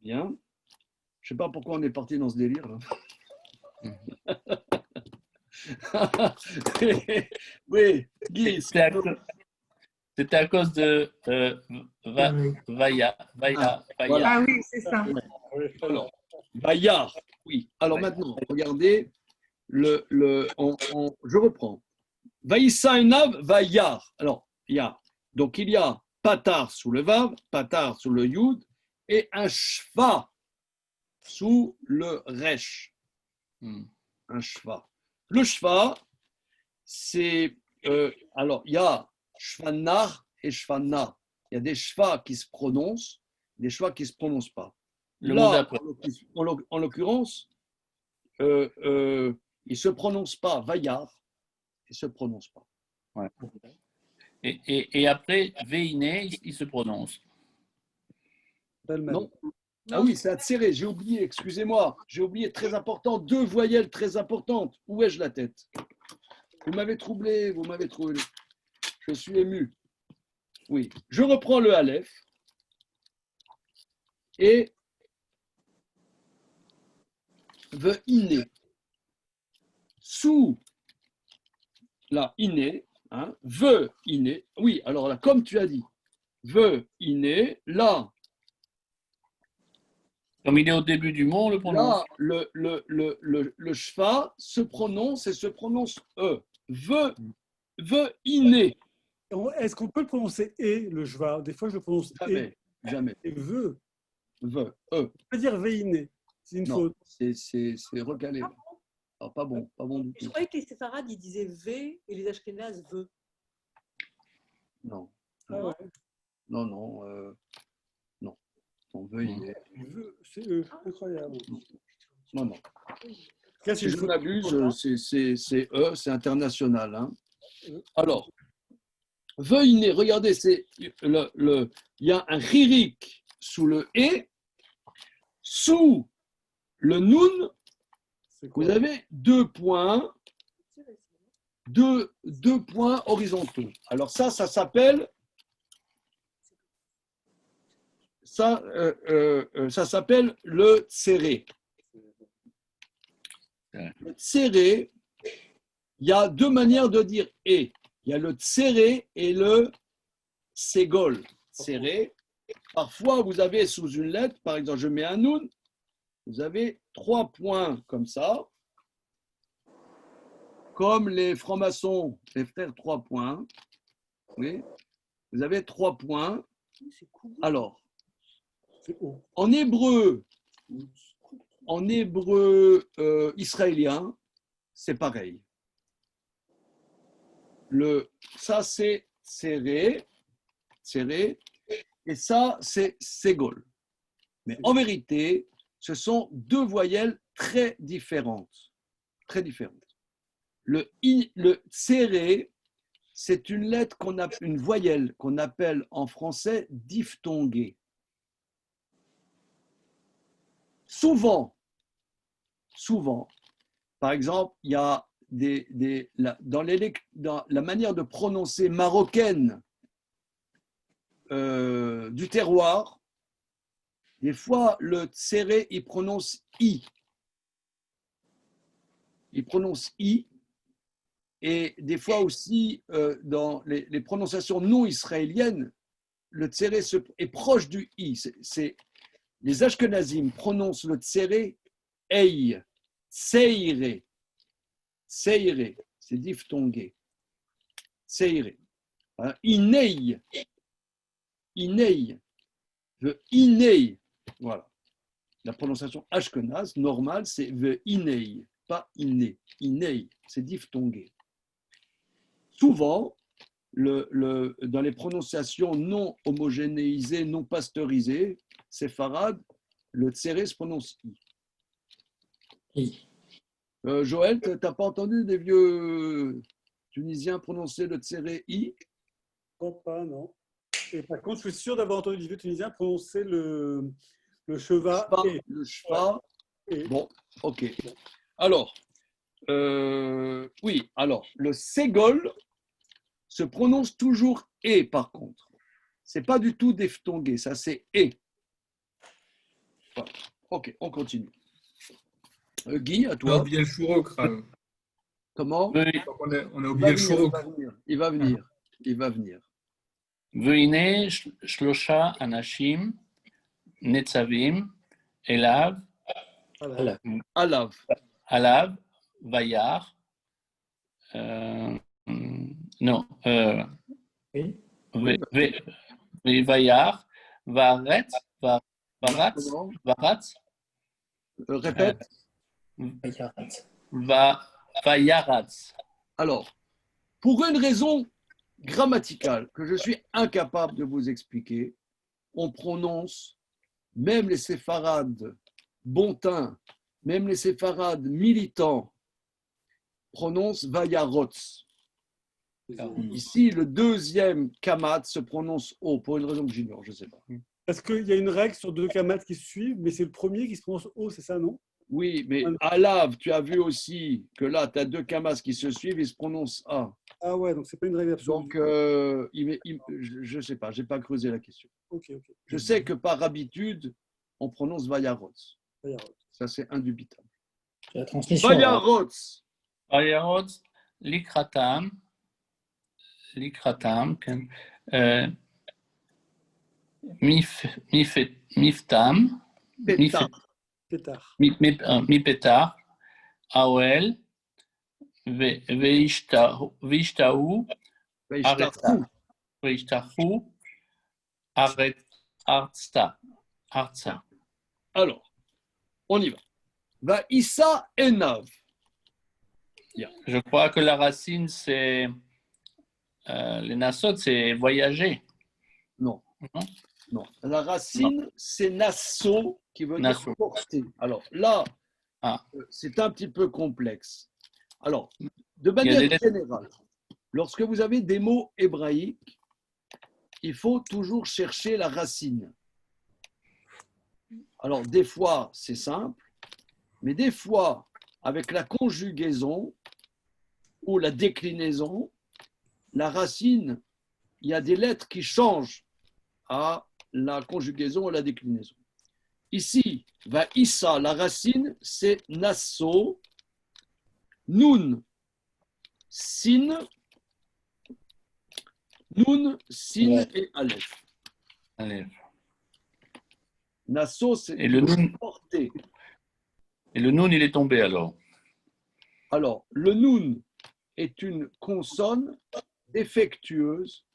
Bien. Je ne sais pas pourquoi on est parti dans ce délire là. Oui, Guy. C'était à cause de Vaya. Voilà. Ah oui, c'est ça. Alors, Bayard, oui. Alors maintenant, regardez, je reprends. Vaïsainav, Vayar. Alors, donc il y a Patar sous le Vav, Patar sous le Yud, et un Shva sous le Resh. Un shva. Le shva, c'est... alors, il y a shvanar et shvana. Il y a des shvas qui se prononcent, des shvas qui ne se prononcent pas. Le mot Là, d'après. en l'occurrence, il ne se prononce pas vayar, il ne se prononce pas. Ouais. Et après, Veine, il se prononce. Non. Ah oui, c'est atserré, j'ai oublié, excusez-moi, j'ai oublié, très important, 2 voyelles très importantes. Où ai-je la tête? Vous m'avez troublé, vous m'avez troublé. Je suis ému. Oui, je reprends le Aleph et the iné. Sous la iné, hein, the iné. Oui, alors là, comme tu as dit, the iné, là, Comme il est au début du mot, on le prononce. là, le shva se prononce et se prononce e. The iné. Est-ce qu'on peut le prononcer et le jva? Des fois, je le prononce Jamais, jamais. et veut. The, On peut dire veiné. C'est une Non, faute. c'est recalé. Là. Alors, pas bon du Je tout. croyais que les séfarades, ils disaient V et les ashkénazes ve. Non, Ah ouais. non, non. On veut y aller. C'est incroyable. Non. Là, Si je ne m'abuse, c'est E, c'est international. Hein. Alors, veuillez, regardez, il y a un ririk sous le E, sous le nun, vous avez 2 points, deux points horizontaux. Alors ça s'appelle ça s'appelle le tséré. Le tséré, il y a 2 manières de dire et. Il y a le tséré et le ségol. Tséré, parfois vous avez sous une lettre, par exemple, je mets un nun, vous avez 3 points comme ça, comme les francs-maçons, les frères 3 points. Oui, vous avez 3 points. Alors, en hébreu israélien, c'est pareil. Ça, c'est serré, et ça, c'est ségol. Mais en vérité, ce sont 2 voyelles très différentes. Très différentes. Le serré, c'est une lettre une voyelle qu'on appelle en français diphtonguée. Souvent, par exemple, il y a dans la manière de prononcer marocaine du terroir, des fois, le tséré, il prononce I. Il prononce I. Et des fois aussi, dans les prononciations non israéliennes, le tséré est proche du I. Les Ashkenazim prononcent le tséré Ei, Seiré. Seiré, c'est diphtongué. Seiré. Inei. Inei. The Inei. Voilà. La prononciation ashkenaz normale, c'est the Inei, pas Iné. Inei, c'est diphtongué. Souvent, dans les prononciations non homogénéisées, non pasteurisées, séfarades, le tséré se prononce I. Joël, tu n'as pas entendu des vieux Tunisiens prononcer le tséré I? Non. Et par contre, je suis sûr d'avoir entendu des vieux Tunisiens prononcer le cheva. Le cheva. Bon, ok. Alors, oui, alors, le ségol se prononce toujours E par contre. C'est pas du tout diphtongué, ça c'est E. Voilà. Ok, on continue. Guy, à On a toi. oublié le chourok. Comment? On a oublié le chourok. Il va venir. והנה שלושה אנשים ניצבים אליו, עליו וירא, וירא, ורץ, Répète. Vayaratz. Vayaratz. Alors, pour une raison grammaticale que je suis incapable de vous expliquer, on prononce, même les séfarades bontins, même les séfarades militants, prononcent Vayarotz. Ici, le deuxième kamat se prononce O, pour une raison que j'ignore, je ne sais pas. Parce qu'il y a une règle sur deux kamates qui se suivent, mais c'est le premier qui se prononce O, c'est ça, non? Oui, mais à Lav, tu as vu aussi que là, tu as deux kamas qui se suivent, ils se prononcent A. Ah ouais, donc c'est pas une règle absolue. Donc, je ne sais pas, je n'ai pas creusé la question. Ok. Je sais que par habitude, on prononce Vayarotz. Vayarotz. Ça, c'est indubitable. La transmission orale. Vayarotz. Vayaratz. Likratam. כן. מפתם. Pétar. Pétard. מפתח. האוהל. וישתהו. Veishtachu. וישתחו. ארצה. Alors, on y va. Vaïssa Enav. Je crois que la racine, c'est les Nassot, c'est voyager. Non. Non. Non. La racine, c'est Nasso, qui veut dire Nasso. porter. Alors là, Ah. c'est un petit peu complexe. Alors, de Il y a manière des lettres- générale, lorsque vous avez des mots hébraïques, il faut toujours chercher la racine. Alors, des fois, c'est simple, mais des fois, avec la conjugaison ou la déclinaison, la racine, il y a des lettres qui changent à la conjugaison ou la déclinaison. Ici, va Issa, la racine, c'est Nasso, Nun, Sin, Nun, Sin Ouais. et Aleph. Allez. Nasso, c'est Et le Nun, porter. et le Nun, il est tombé alors. Alors, le Nun est une consonne défectueuse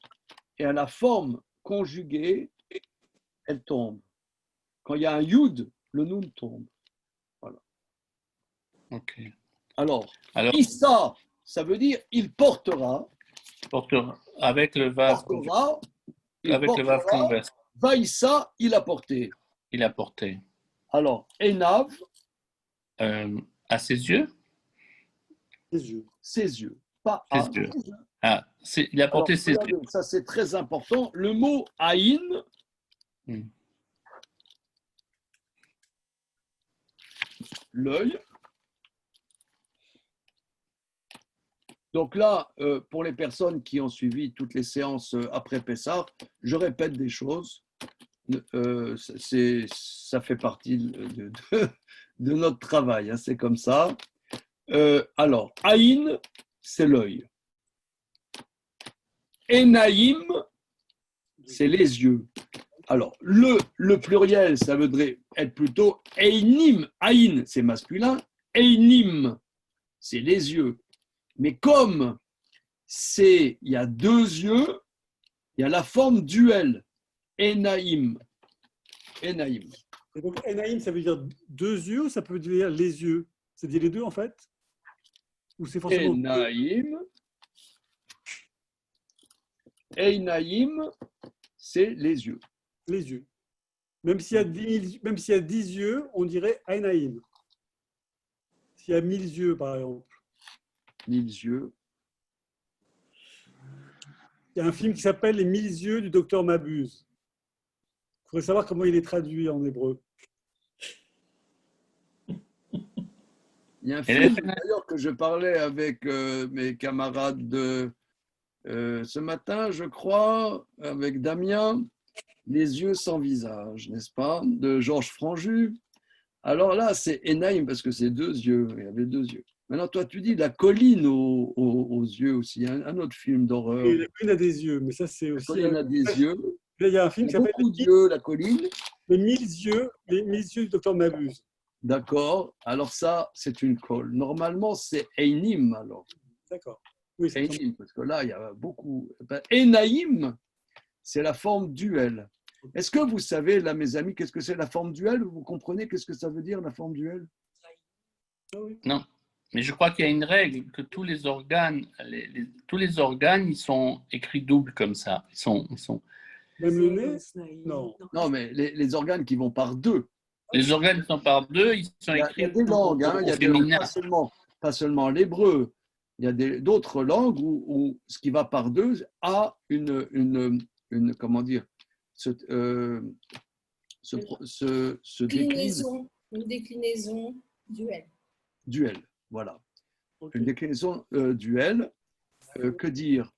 et à la forme conjuguée, elle tombe. Quand il y a un Yud, le Nun tombe. Ok. Alors, Alors, Issa, ça veut dire il portera. avec le Vav, Portera, il avec le Vav portera. converse, Vaïssa, il a porté. il a porté Alors, Enav, à ses yeux. Les yeux. ses yeux. Pas à. Ses yeux. Ah, il a porté Alors, ses regardez, yeux. ça c'est très important. Le mot Aïn, Hmm. l'œil. Donc là, pour les personnes qui ont suivi toutes les séances après Pessah, je répète des choses. Ça fait partie de notre travail, hein, c'est comme ça. Alors, Aïn, c'est l'œil. Enaïm, c'est les yeux. Alors, le pluriel, ça voudrait être plutôt Einim. Aïn, c'est masculin. Einim, c'est les yeux. Mais comme il y a deux yeux, il y a la forme duel. Enaïm. Enaïm. Et donc, Enaïm, ça veut dire deux yeux ou ça peut dire les yeux? Ça dit les deux en fait? Ou c'est forcément deux? Enaïm. Einaïm, c'est les yeux. Les yeux. Même s'il y a 10 yeux, on dirait Enaïm. S'il y a 1000 yeux, par exemple. 1000 yeux. Il y a un film qui s'appelle Les 1000 yeux du docteur Mabuse. Il faudrait savoir comment il est traduit en hébreu. Il y a un film d'ailleurs que je parlais avec mes camarades de ce matin, je crois, avec Damien, Les yeux sans visage, n'est-ce pas, de Georges Franju. Alors là, c'est Enaïm parce que c'est deux yeux, il y avait deux yeux. Maintenant, toi, tu dis la colline aux yeux aussi, un autre film d'horreur. Et la colline a des yeux, mais ça, c'est aussi. La colline a des yeux. Là, il y a un film Il qui y a s'appelle beaucoup d'yeux, la colline. Les 1000 yeux du docteur Mabuse. D'accord. Alors ça, c'est une colle. Normalement, c'est Einim, alors. D'accord. Oui, c'est Einim, parce que là, il y a beaucoup. Enaïm, c'est la forme duel. Est-ce que vous savez, là, mes amis, qu'est-ce que c'est la forme duel? Vous comprenez qu'est-ce que ça veut dire, la forme duel? Non. Mais je crois qu'il y a une règle que tous les organes, ils sont écrits double comme ça. Ils sont... Même le nez? Non. Non, mais les organes qui vont par deux. Les organes qui sont par deux, ils sont Il y écrits a des langues, hein, il y a des langues, pas seulement l'hébreu. Il y a d'autres langues où ce qui va par deux a une comment dire, se décline. Une déclinaison duel. Duel, voilà. Une déclinaison duel. Que dire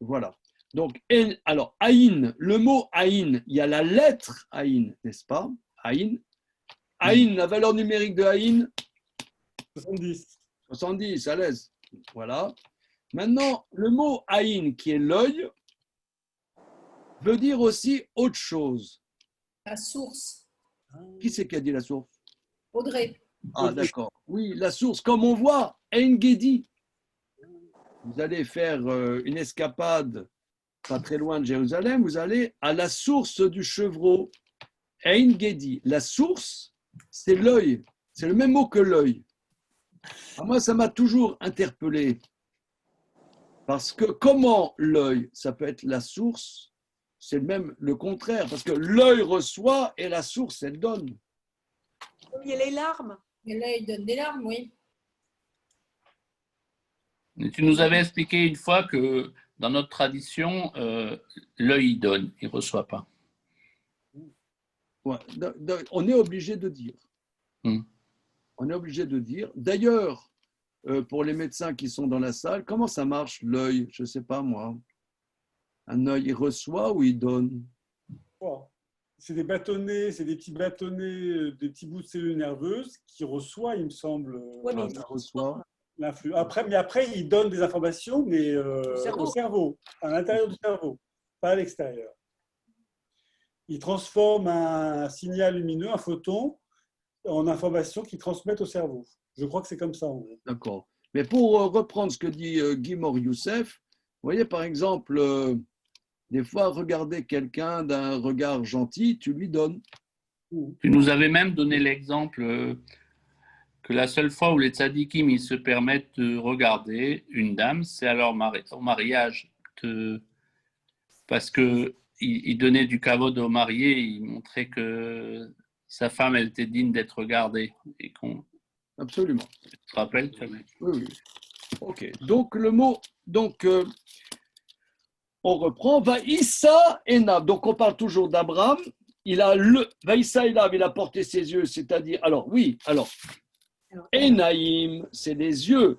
Voilà. Donc, alors, Aïn, le mot Aïn, il y a la lettre Aïn, n'est-ce pas? Aïn. Aïn, la valeur numérique de Aïn 70. 70, à l'aise. Voilà. Maintenant, le mot Aïn, qui est l'œil, veut dire aussi autre chose. La source. Qui c'est qui a dit la source? Audrey. Ah, d'accord. Oui, la source, comme on voit, Ein Gedi. Vous allez faire une escapade pas très loin de Jérusalem, vous allez à la source du Chevreau. Ein Gedi. La source, c'est l'œil. C'est le même mot que l'œil. Moi, ça m'a toujours interpellé. Parce que comment l'œil, ça peut être la source, c'est même le contraire. Parce que l'œil reçoit et la source, elle donne. Il y a les larmes. Et là, il donne des larmes, oui. Et tu nous avais expliqué une fois que dans notre tradition, l'œil donne, il ne reçoit pas. Ouais, on est obligé de dire. On est obligé de dire. D'ailleurs, pour les médecins qui sont dans la salle, comment ça marche l'œil? Je ne sais pas moi. Un œil, il reçoit ou il donne? C'est des bâtonnets, c'est des petits bâtonnets, des petits bouts de cellules nerveuses qui reçoit, il me semble. Ouais, mais Ça reçoit. Après, il donne des informations, mais au cerveau, à l'intérieur du cerveau, pas à l'extérieur. Il transforme un signal lumineux, un photon, en information qu'il transmet au cerveau. Je crois que c'est comme ça. En gros. D'accord. Mais pour reprendre ce que dit Guy Mor-Youssef, vous voyez par exemple, des fois, regarder quelqu'un d'un regard gentil, tu lui donnes. Tu nous avais même donné l'exemple que la seule fois où les tzadikim ils se permettent de regarder une dame, c'est à leur au mariage. Parce qu'ils donnaient du kavod au marié, ils montraient que sa femme elle était digne d'être regardée. Et Absolument. Tu te rappelles? Oui. Ok. Donc, le mot. Donc, on reprend. Vaïssa Enav. Donc, on parle toujours d'Abraham. Il a le. Vaïssa Enav, il a porté ses yeux, c'est-à-dire. Alors, oui, alors. Enaïm, c'est les yeux.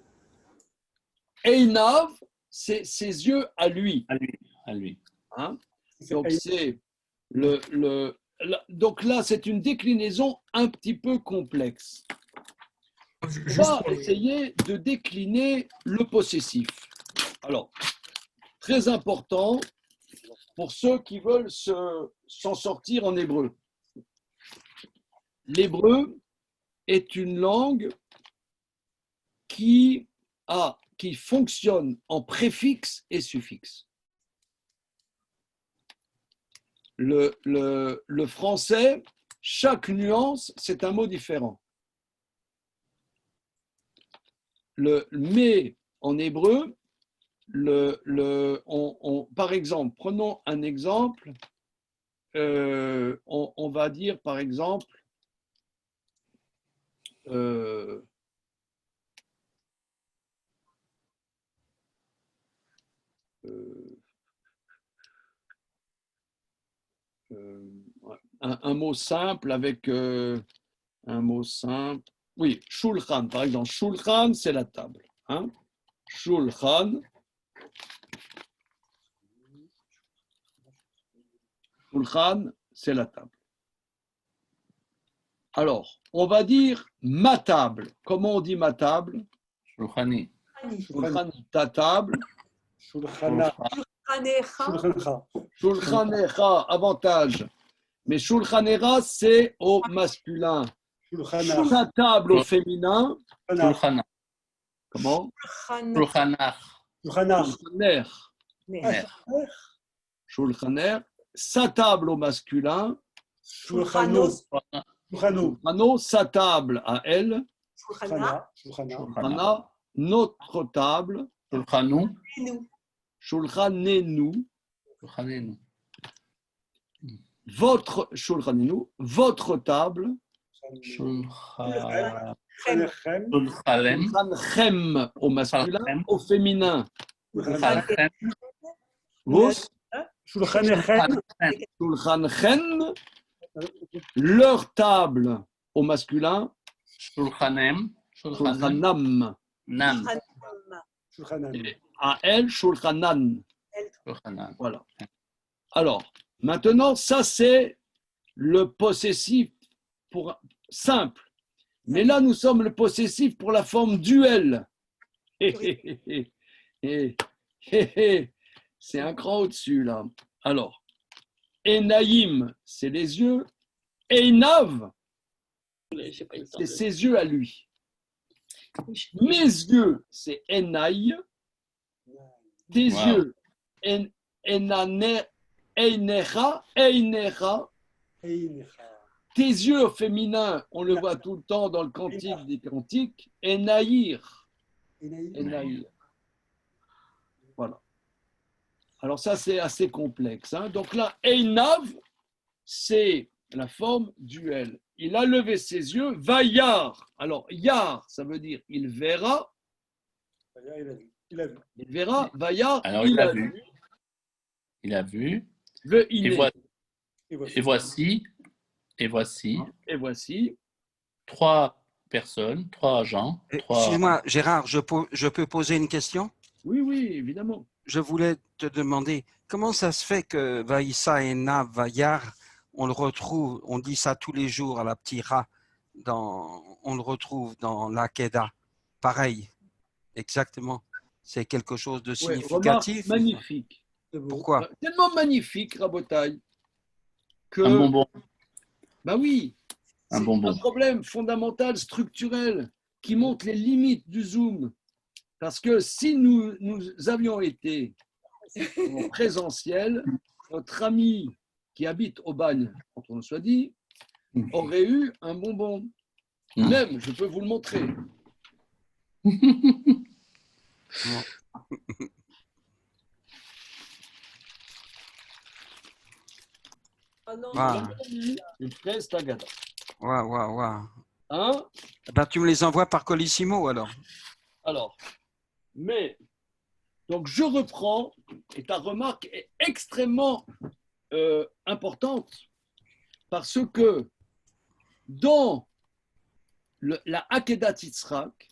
Einav, c'est ses yeux à lui. À lui. Hein? Donc, c'est donc là, c'est une déclinaison un petit peu complexe. On va essayer de décliner le possessif. Alors, très important pour ceux qui veulent s'en sortir en hébreu. L'hébreu est une langue qui fonctionne en préfixe et suffixe. Le français, chaque nuance, c'est un mot différent. Mais en hébreu, par exemple, prenons un exemple, on va dire par exemple, un mot simple avec un mot simple. Oui, shulchan, par exemple. Shulchan, c'est la table. Hein? Shulchan. Shulchan, c'est la table. Alors, on va dire ma table. Comment on dit ma table? Shulchani. Shulchan, ta table. Shulchana. Shulchanecha, avantage. Mais Shulchanera, c'est au masculin. Ta table au féminin. Shulchana. Comment? Shulchanach. Shulchaner. Shulchaner. Sa table au masculin. Shulchanos. Shulchano, sa table à elle. Shulchana. Shulchana, notre table. Shulchanu. Nous. Shulchanenu. Shulchanenu. Votre Shulchanenu, votre table. Shulchalem. Shulchanchem au masculin, Shulchalem. au féminin. Shulchalem. Vos Shulchanechem. Shulchanchen, leur table au masculin. Shulchanem. Shulchanem. Shulchanam. Nam. Shulchanan. À elle, Shulchanan. Shulchanan. Voilà. Alors, maintenant, ça c'est le possessif pour simple. Mais là, nous sommes le possessif pour la forme duel. C'est un cran au-dessus, là. Alors, Enaïm, c'est les yeux. Einav, c'est ses yeux à lui. Mes yeux, c'est Enaï. Tes Wow. yeux, Einecha, Einecha. Tes yeux au féminin, on le voit tout le temps dans le cantique des cantiques, Enaïr. Enaïr. Voilà. Alors ça, c'est assez complexe. Hein. Donc là, Einav, c'est la forme duel. Il a levé ses yeux, Vayar. Alors, Yar, ça veut dire il verra. Il verra, Vayar, Alors, il a vu. Il a vu. Et voici. Et voici. Trois personnes, trois agents. Excuse-moi, Gérard, je peux poser une question? Oui, oui, évidemment. Je voulais te demander, comment ça se fait que Vaïssa et Na Vayar, on le retrouve, on dit ça tous les jours à la petite Ra, on le retrouve dans l'Akeda. Pareil, exactement. C'est quelque chose de significatif. Ouais, magnifique. Pourquoi? Tellement magnifique, Rabotaille, que... Un bonbon. Ben oui, Un c'est bonbon. un problème fondamental, structurel, qui montre les limites du zoom. Parce que si nous avions été en présentiel, notre ami qui habite au Bagne, quand on le soit dit, aurait eu un bonbon. Même, je peux vous le montrer. Ah non, Une fraise tagada. Waouh. Hein? Ben, tu me les envoies par Colissimo alors. Alors, mais, donc je reprends, et ta remarque est extrêmement importante, parce que dans la Akedat Yitzhak,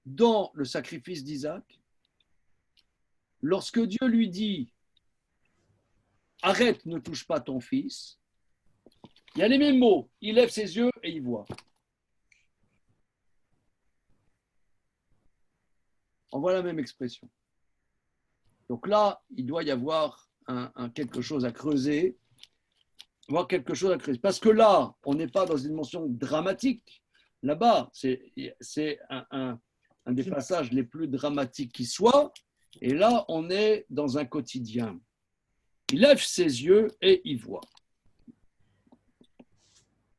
dans le sacrifice d'Isaac, lorsque Dieu lui dit « Arrête, ne touche pas ton fils », il y a les mêmes mots, il lève ses yeux et il voit. On voit la même expression. Donc là, il doit y avoir quelque chose à creuser, Parce que là, on n'est pas dans une dimension dramatique. Là-bas, c'est un des passages les plus dramatiques qui soit. Et là, on est dans un quotidien. Il lève ses yeux et il voit.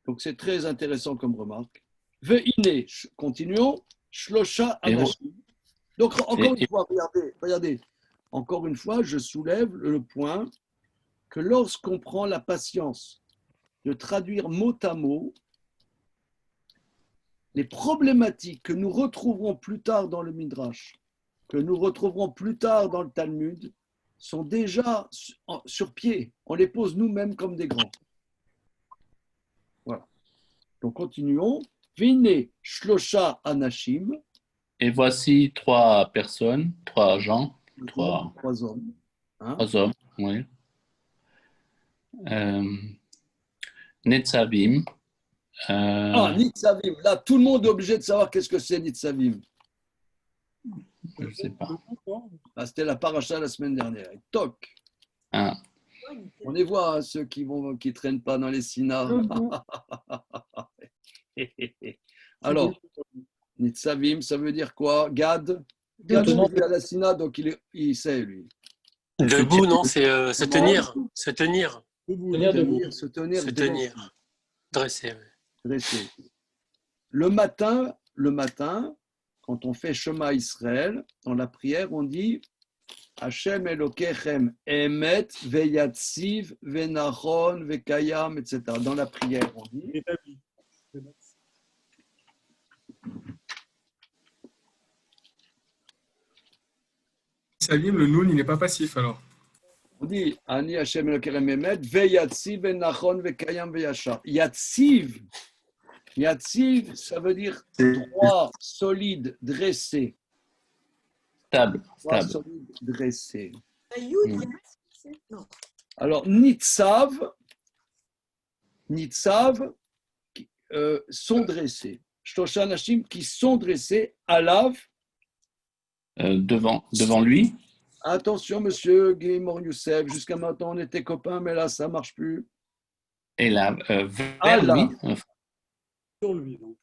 Donc c'est très intéressant comme remarque. Ve'ine, continuons. Shlosha anashim. Donc, encore une fois, regardez, encore une fois, je soulève le point que lorsqu'on prend la patience de traduire mot à mot, les problématiques que nous retrouverons plus tard dans le Midrash, que nous retrouverons plus tard dans le Talmud, sont déjà sur pied. On les pose nous-mêmes comme des grands. Voilà. Donc, continuons. Vine shlosha anashim. Et voici trois personnes, trois gens, trois hommes. Hein? Trois hommes, oui. Netzavim. Nitzavim. Là, tout le monde est obligé de savoir qu'est-ce que c'est Nitzavim. Je ne sais pas. C'était la paracha la semaine dernière. Toc. On les voit, hein, ceux qui ne traînent pas dans les sinas. Alors, Nitzavim, ça veut dire quoi? Gad il est à la Sina, donc il sait, lui. Debout, non, c'est se tenir. Se tenir. Se tenir. Dresser, oui. dressé. Le matin, quand on fait Shema Israël, dans la prière, on dit Hashem Elokechem Emet Veyatziv Venachon Vekayam, etc. Dans la prière, on dit. Savim, le noun, il n'est pas passif alors. On dit Ani Hashem Elokechem Emet Veyatziv Venachon Vekayam Veyashar. Yatziv, ça veut dire droit, solide, dressé. Stable. Droit, solide, dressé. La Yud, non. Alors, Nitzav, sont dressés. Shlosha Nashim qui sont dressés, Alav. Devant lui. Attention, monsieur Guillemot Youssef, jusqu'à maintenant on était copains, mais là ça ne marche plus. Et là, vers lui. Sur lui, donc.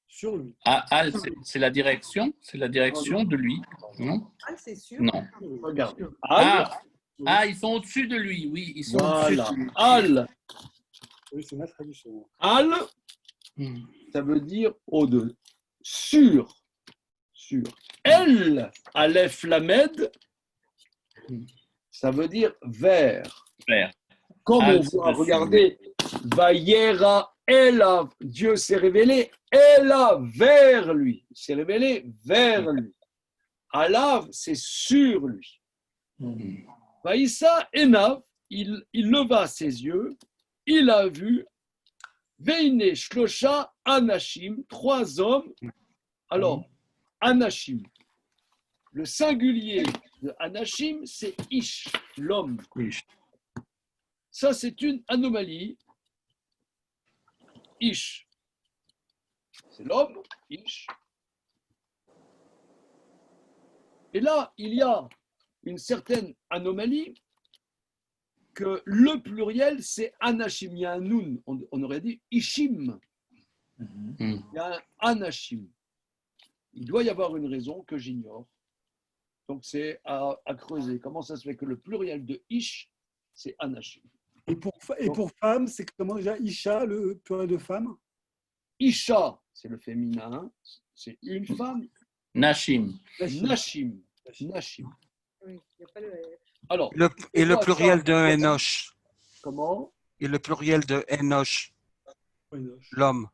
Sur lui. Al, c'est la direction de lui, non? Al, c'est sûr. Non. Regarde. Ils sont au-dessus de lui, oui. Ils sont Voilà. au-dessus de lui. Al. Oui, c'est ma traduction. Al, ça veut dire au-dessus. Sur. El, Aleph Lamed, ça veut dire vers. Comme on voit, regardez, Vayera Elav, Dieu s'est révélé, Elav, vers lui. Il s'est révélé vers lui. Alav, c'est sur lui. Vaïssa Enav, il leva ses yeux, il a vu Veine Shlosha Anashim, 3 hommes. Alors, Anashim. Le singulier de Anashim, c'est Ish, l'homme. Ça, c'est une anomalie. Ish. C'est l'homme, Ish. Et là, il y a une certaine anomalie que le pluriel, c'est Anashim. Il y a un Nun. On aurait dit Ishim. Il y a un Anashim. Il doit y avoir une raison que j'ignore. Donc, c'est à creuser. Comment ça se fait que le pluriel de Ish, c'est Anashim? Et pour femme, c'est comment déjà Isha, le pluriel de femme? Isha, c'est le féminin, c'est une femme. Nashim. Nashim. Oui, il n'y a pas le. Alors, Et le pluriel de Enoch? Comment? Et le pluriel de Enoch? L'homme.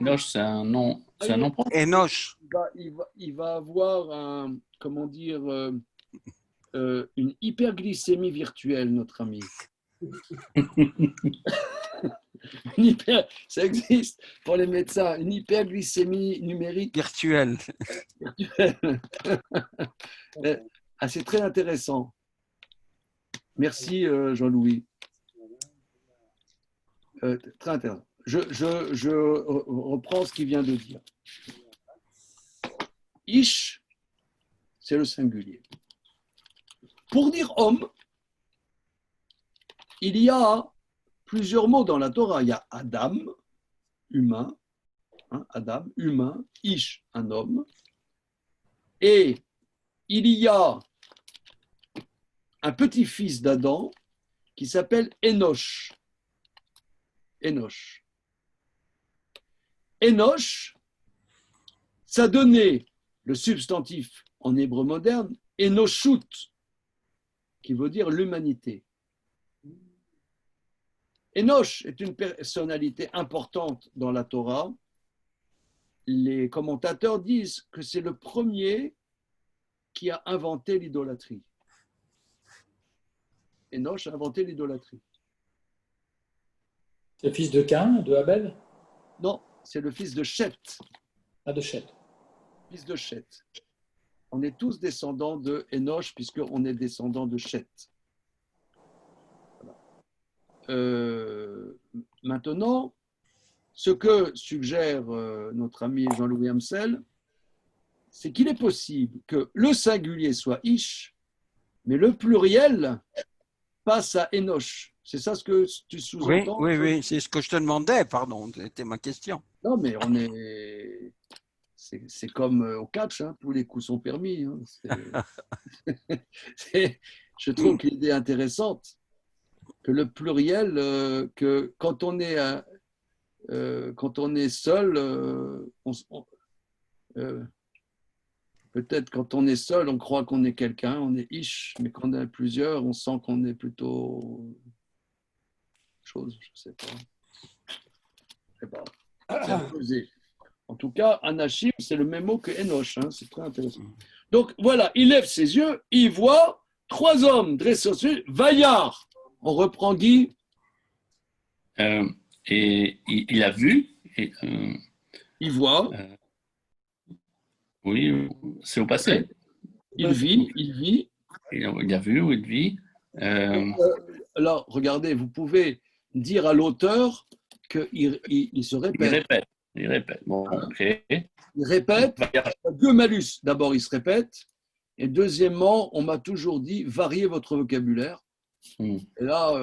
Enoch, c'est un nom. C'est un nom propre. Enoch. Il va avoir un, comment dire, une hyperglycémie virtuelle, notre ami. Ça existe pour les médecins, une hyperglycémie numérique virtuelle. C'est très intéressant. Merci Jean-Louis. Très intéressant. Je reprends ce qu'il vient de dire. Ish, c'est le singulier. Pour dire homme, il y a plusieurs mots dans la Torah. Il y a Adam, humain, Adam, humain, Ish, un homme. Et il y a un petit-fils d'Adam qui s'appelle Enoch. Enoch, ça donnait le substantif en hébreu moderne, Enoshut, qui veut dire l'humanité. Enoch est une personnalité importante dans la Torah. Les commentateurs disent que c'est le premier qui a inventé l'idolâtrie. Enoch a inventé l'idolâtrie. C'est le fils de Cain, de Abel? Non, c'est le fils de Shet. Ah, de Shet. Fils de Shet. On est tous descendants de Enoch puisqu'on est descendants de Shet. Voilà. Maintenant, ce que suggère notre ami Jean-Louis Amsel, c'est qu'il est possible que le singulier soit Ish, mais le pluriel passe à Enoch. C'est ça ce que tu sous-entends? Oui, c'est ce que je te demandais, pardon, c'était ma question. Non, mais c'est comme au catch, hein, tous les coups sont permis. Hein. Je trouve que l'idée est intéressante. que le pluriel, que quand on est seul, peut-être quand on est seul, on croit qu'on est quelqu'un, on est ish, mais quand on est plusieurs, on sent qu'on est plutôt chose, je sais pas. Je sais pas. C'est à poser. En tout cas, Anachim, c'est le même mot que Enoch, hein, c'est très intéressant. Donc voilà, il lève ses yeux, il voit 3 hommes dressés au sud, Vaillard. On reprend Guy. Et il a vu. Et, il voit. Oui, c'est au passé. Il vit. Il a vu ou il vit. Alors, regardez, vous pouvez dire à l'auteur qu'il se répète. Il répète. Bon, ok. Il répète. Il y a 2 malus. D'abord, il se répète. Et deuxièmement, on m'a toujours dit, variez votre vocabulaire. Et là,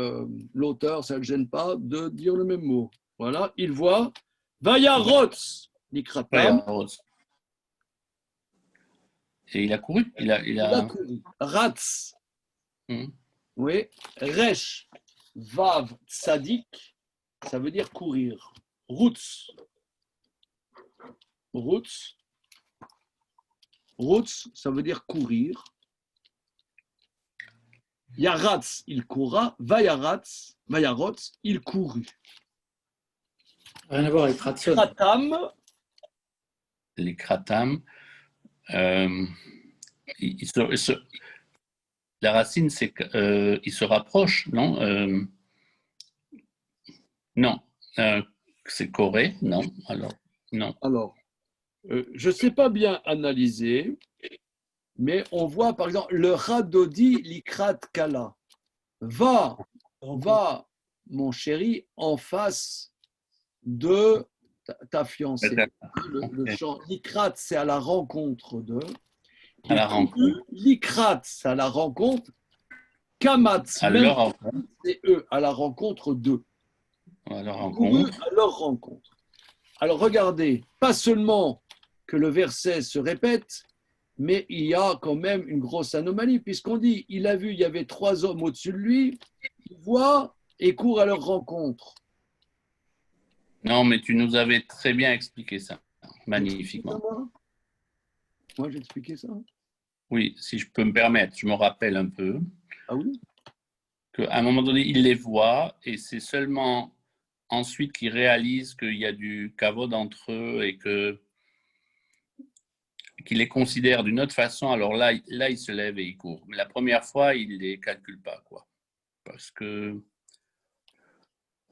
l'auteur, ça ne le gêne pas de dire le même mot. Voilà, il voit Vayarotz, Nikratam. Et il a couru. Il a couru. Ratz. Oui. Resh, Vav, Tzadik, ça veut dire courir. Routz. Routz, ça veut dire courir. Yaratz, il courra. Vayaratz, il courut. Rien à voir avec Ratson. Kratam. Les kratam. La racine, c'est qu'il se rapproche, non? Non. C'est coré, non? Alors, non. Alors, je ne sais pas bien analyser, mais on voit par exemple le Radodi Likrat Kala. Va, mon chéri, en face de ta fiancée. Le chant Likrat, c'est à la rencontre de. À la rencontre. Likrat, c'est à la rencontre. Kamat, c'est eux, à la rencontre d'eux. À leur rencontre. À leur rencontre. Alors regardez, pas seulement que le verset se répète, mais il y a quand même une grosse anomalie, puisqu'on dit, il a vu, il y avait 3 hommes au-dessus de lui, il voit et court à leur rencontre. Non, mais tu nous avais très bien expliqué ça, magnifiquement. Moi, j'ai expliqué ça. Oui, si je peux me permettre, je me rappelle un peu. Ah oui? Qu'à un moment donné, il les voit et c'est seulement ensuite qu'il réalise qu'il y a du kavod entre eux et qu'il les considère d'une autre façon. Alors là, il se lève et il court. Mais la première fois, il ne les calcule pas, quoi. Parce que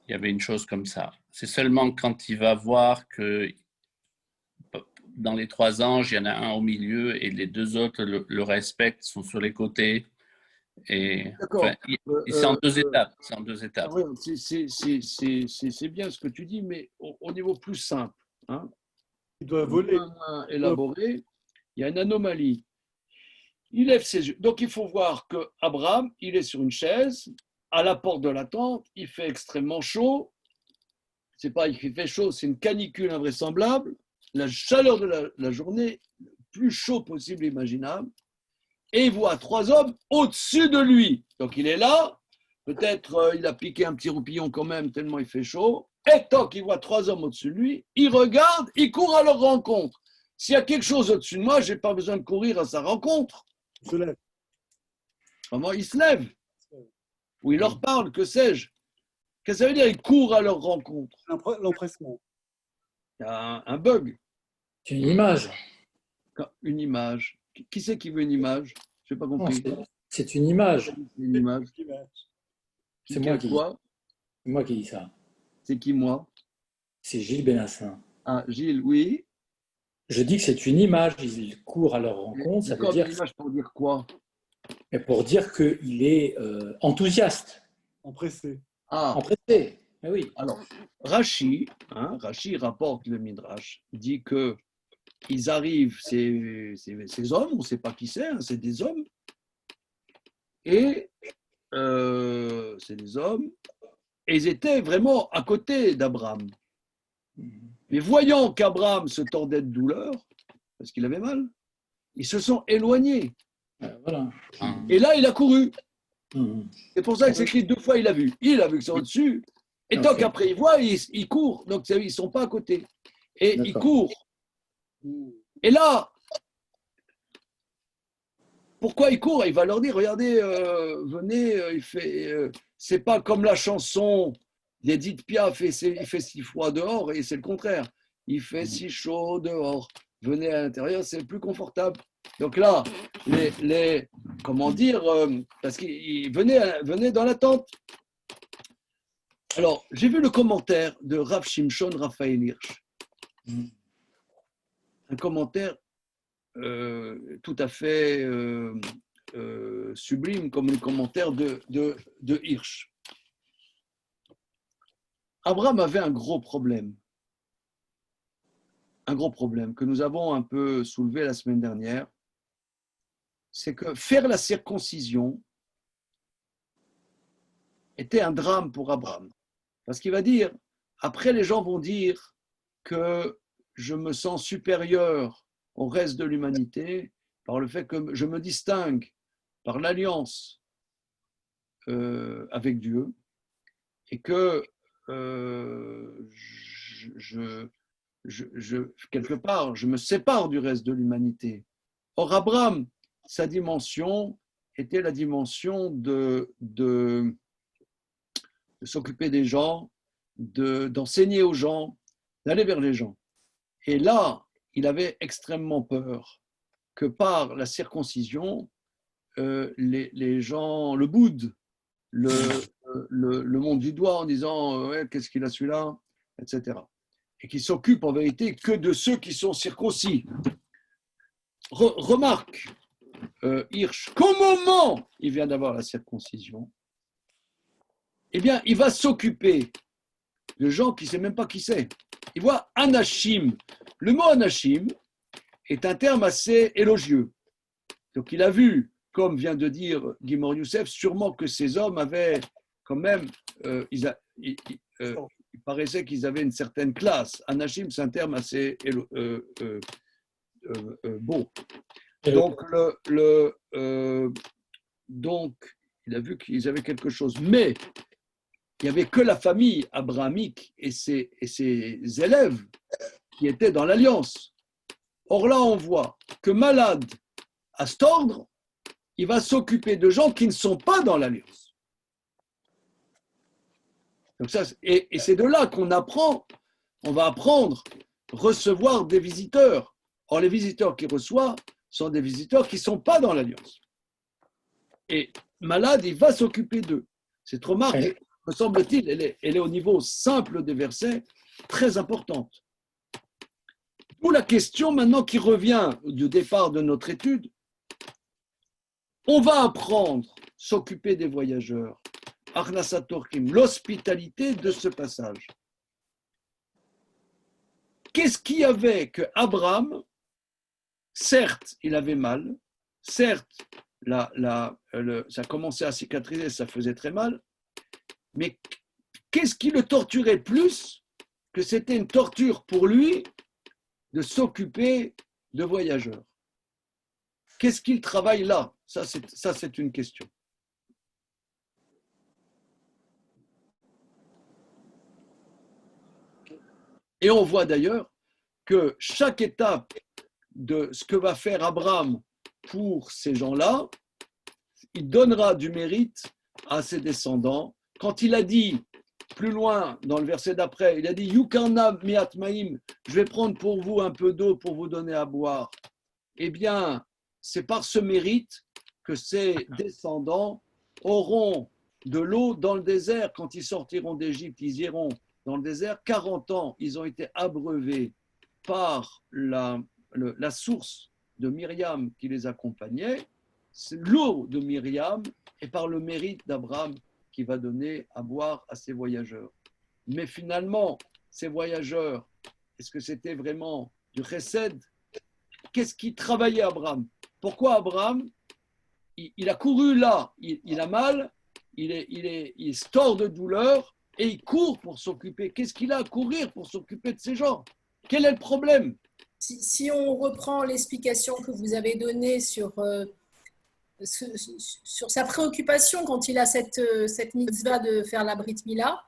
il y avait une chose comme ça. C'est seulement quand il va voir que dans les 3 anges, il y en a un au milieu et les 2 autres le respectent, sont sur les côtés. Et enfin, c'est en 2 étapes. C'est en 2 étapes. Ouais, c'est bien ce que tu dis, mais au niveau plus simple, hein, il doit voler. Moins élaboré, il y a une anomalie. Il lève ses yeux. Donc il faut voir que Abraham, il est sur une chaise à la porte de la tente. Il fait extrêmement chaud. C'est pas qu'il fait chaud, c'est une canicule invraisemblable. La chaleur de la journée, le plus chaud possible imaginable. Et il voit 3 hommes au-dessus de lui. Donc il est là, peut-être il a piqué un petit roupillon quand même, tellement il fait chaud. Et toc, il voit 3 hommes au-dessus de lui, il regarde, il court à leur rencontre. S'il y a quelque chose au-dessus de moi, je n'ai pas besoin de courir à sa rencontre. Il se lève. Comment il se lève? Ou il leur parle, que sais-je? Qu'est-ce que ça veut dire? Il court à leur rencontre. L'empressement. Il y a un bug. C'est une image. Une image. Qui c'est qui veut une image? Je n'ai pas compris. C'est une image. Une image. C'est moi qui dis. Quoi? C'est moi qui dis ça. C'est qui, moi? C'est Gilles Benassin. Ah, Gilles, oui. Je dis que c'est une image. Ils courent à leur rencontre. Ça veut dire. Une image pour dire quoi? Et pour dire qu'il est enthousiaste. Empressé. Ah. Empressé. Mais oui. Alors, Rashi rapporte le Midrash, dit que ils arrivent, ces hommes, on ne sait pas qui c'est, hein, c'est des hommes, et c'est des hommes, et ils étaient vraiment à côté d'Abraham. Mais voyant qu'Abraham se tordait de douleur, parce qu'il avait mal, ils se sont éloignés. Voilà. Et là, il a couru. C'est pour ça que c'est écrit 2 fois, il a vu. Il a vu que c'est au-dessus. Et tant qu'après il voit, il court. Donc ils ne sont pas à côté. Et il court. Et là, pourquoi il court? Il va leur dire, regardez, venez, il fait. C'est pas comme la chanson d'Edith Piaf, il fait si froid dehors, et c'est le contraire. Il fait si chaud dehors. Venez à l'intérieur, c'est plus confortable. Donc là, comment dire, parce qu'il venait dans la tente. Alors, j'ai vu le commentaire de Rav Shimshon Raphaël Hirsch. Un commentaire tout à fait sublime, comme le commentaire de Hirsch. Abraham avait un gros problème que nous avons un peu soulevé la semaine dernière, c'est que faire la circoncision était un drame pour Abraham. Parce qu'il va dire, après les gens vont dire que je me sens supérieur au reste de l'humanité par le fait que je me distingue par l'alliance avec Dieu et que quelque part, je me sépare du reste de l'humanité. Or, Abraham, sa dimension était la dimension de s'occuper des gens, d'enseigner aux gens, d'aller vers les gens. Et là, il avait extrêmement peur que par la circoncision, les gens le boudent, le montent du doigt en disant ouais, qu'est-ce qu'il a celui-là, etc. Et qui s'occupe en vérité que de ceux qui sont circoncis. Remarque, Hirsch, qu'au moment il vient d'avoir la circoncision, eh bien, il va s'occuper de gens qui ne savent même pas qui c'est. Il voit Anashim. Le mot Anashim est un terme assez élogieux. Donc, il a vu, comme vient de dire Guimor Youssef, sûrement que ces hommes avaient quand même, il paraissait qu'ils avaient une certaine classe. Anashim, c'est un terme assez beau. Donc, il a vu qu'ils avaient quelque chose. Mais il n'y avait que la famille abrahamique et ses élèves qui étaient dans l'alliance. Or là, on voit que malade à cet ordre, il va s'occuper de gens qui ne sont pas dans l'alliance. Donc ça, et c'est de là qu'on apprend, on va apprendre à recevoir des visiteurs. Or, les visiteurs qu'il reçoit sont des visiteurs qui ne sont pas dans l'alliance. Et malade, il va s'occuper d'eux. Cette remarque, me semble-t-il, elle est au niveau simple des versets, très importante. Pour la question maintenant qui revient du départ de notre étude, on va apprendre à s'occuper des voyageurs, Arnasatorkim, l'hospitalité de ce passage. Qu'est-ce qu'il y avait que Abraham, certes, il avait mal, certes, ça commençait à cicatriser, ça faisait très mal, mais qu'est-ce qui le torturait plus que c'était une torture pour lui de s'occuper de voyageurs? Qu'est-ce qu'il travaille là? Ça, c'est une question. Et on voit d'ailleurs que chaque étape de ce que va faire Abraham pour ces gens-là, il donnera du mérite à ses descendants. Quand il a dit, plus loin dans le verset d'après, il a dit « Yukarna miatmaim » je vais prendre pour vous un peu d'eau pour vous donner à boire. Eh bien, c'est par ce mérite que ces descendants auront de l'eau dans le désert. Quand ils sortiront d'Égypte, ils iront dans le désert. 40 ans, ils ont été abreuvés par la source de Myriam qui les accompagnait, l'eau de Myriam, et par le mérite d'Abraham qui va donner à boire à ces voyageurs. Mais finalement, ces voyageurs, est-ce que c'était vraiment du chesed? Qu'est-ce qui travaillait Abraham? Pourquoi Abraham, il a couru là, il a mal, il se tord de douleur et il court pour s'occuper. Qu'est-ce qu'il a à courir pour s'occuper de ces gens? Quel est le problème? Si on reprend l'explication que vous avez donnée sur sur sa préoccupation quand il a cette mitzvah de faire la Brit Mila.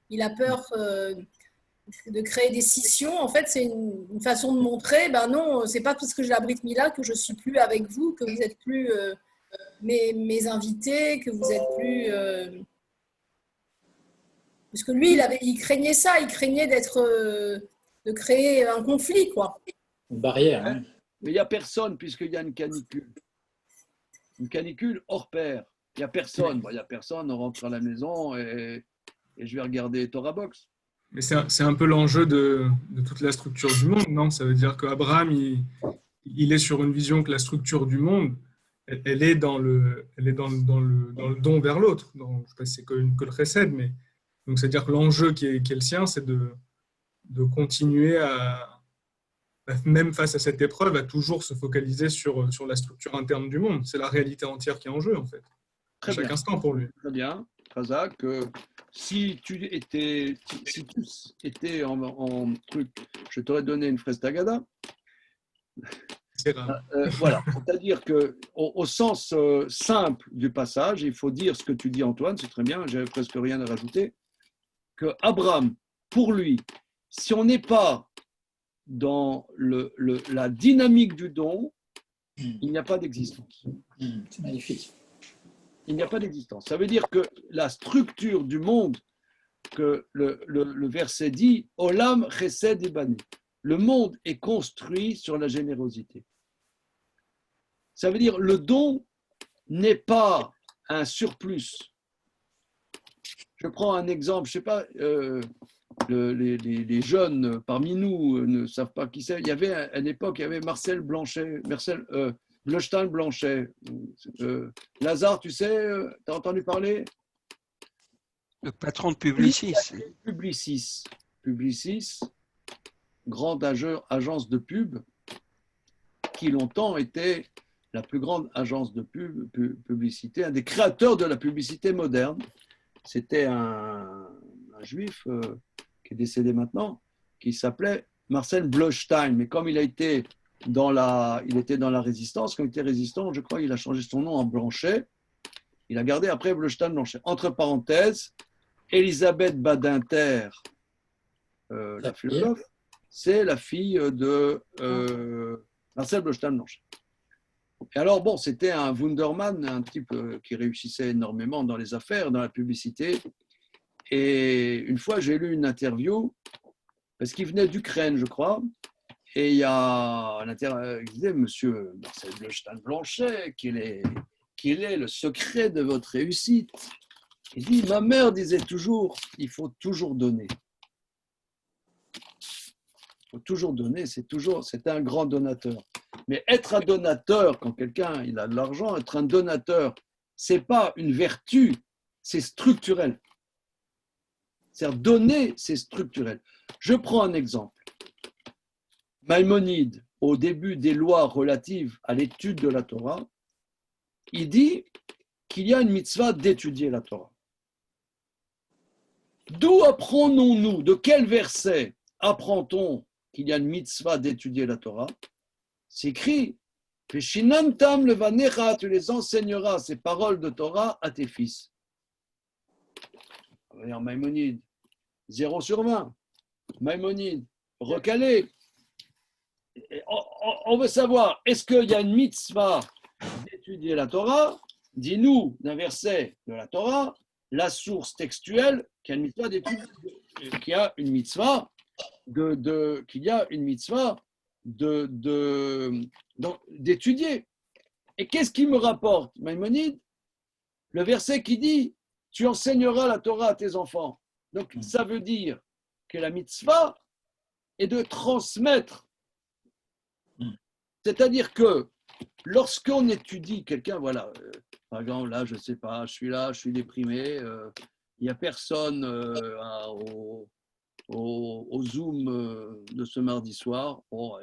Il a peur de créer des scissions. En fait, c'est une façon de montrer, ben non, c'est pas parce que j'ai la Brit Mila que je suis plus avec vous, que vous êtes plus mes invités, que vous êtes plus... Parce que lui, il craignait ça, il craignait de créer un conflit, quoi. Une barrière. Hein. Mais il n'y a personne puisqu'il y a une canicule. Une canicule hors pair. Il n'y a personne. Bon, il n'y a personne, on rentre à la maison et je vais regarder Torah Box. Mais c'est un peu l'enjeu de toute la structure du monde, non? Ça veut dire qu'Abraham, il est sur une vision que la structure du monde, elle est dans le don vers l'autre. Je ne sais pas si c'est que le chesed, mais donc c'est-à-dire que l'enjeu qui est le sien, c'est de continuer même face à cette épreuve, à toujours se focaliser sur la structure interne du monde. C'est la réalité entière qui est en jeu, en fait. À chaque instant pour lui. Très bien, Razak. Si tu étais en truc, je t'aurais donné une fraise tagada. C'est rare. Voilà, c'est-à-dire qu'au sens simple du passage, il faut dire ce que tu dis, Antoine, c'est très bien, j'avais presque rien à rajouter, que Abraham, pour lui, si on n'est pas dans la dynamique du don, il n'y a pas d'existence. C'est magnifique. Il n'y a pas d'existence. Ça veut dire que la structure du monde, que le verset dit, Olam chesed et bani. Le monde est construit sur la générosité. Ça veut dire le don n'est pas un surplus. Je prends un exemple, je ne sais pas, les jeunes parmi nous ne savent pas qui c'est. Il y avait à l'époque, il y avait Marcel Blochstein Blanchet. Lazare, tu sais, tu as entendu parler? Le patron de Publicis. Publicis, grande agence de pub, qui longtemps était la plus grande agence de publicité, un des créateurs de la publicité moderne. C'était un juif qui est décédé maintenant, qui s'appelait Marcel Blochstein. Mais comme il était dans la résistance, quand il était résistant, je crois qu'il a changé son nom en Blanchet. Il a gardé après Blochstein Blanchet. Entre parenthèses, Elisabeth Badinter, la philosophe, c'est la fille de Marcel Blochstein Blanchet. Et alors, bon, c'était un Wunderman, un type qui réussissait énormément dans les affaires, dans la publicité. Et une fois, j'ai lu une interview, parce qu'il venait d'Ukraine, je crois, et il y a un interview qui disait, Monsieur Marcel Blochstein-Blanchet, quel est le secret de votre réussite? Il dit, ma mère disait toujours, il faut toujours donner. Il faut toujours donner, c'est un grand donateur. Mais être un donateur, quand quelqu'un il a de l'argent, être un donateur, ce n'est pas une vertu, c'est structurel. C'est-à-dire donner, c'est structurel. Je prends un exemple. Maïmonide, au début des lois relatives à l'étude de la Torah, il dit qu'il y a une mitzvah d'étudier la Torah. D'où apprenons-nous, de quel verset apprend-on qu'il y a une mitzvah d'étudier la Torah? C'est écrit, Peshinamtam levanecha, tu les enseigneras ces paroles de Torah à tes fils. En Maïmonide, 0 sur 20. Maïmonide, recalé. On veut savoir, est-ce qu'il y a une mitzvah d'étudier la Torah? Dis-nous d'un verset de la Torah, la source textuelle qu'il y a une mitzvah d'étudier, qu'il y a une mitzvah d'étudier. Et qu'est-ce qui me rapporte, Maïmonide? Le verset qui dit « Tu enseigneras la Torah à tes enfants ». Donc, ça veut dire que la mitzvah est de transmettre. C'est-à-dire que lorsqu'on étudie quelqu'un, voilà, par exemple, là, je ne sais pas, je suis déprimé, il n'y a personne au Zoom de ce mardi soir. Bon,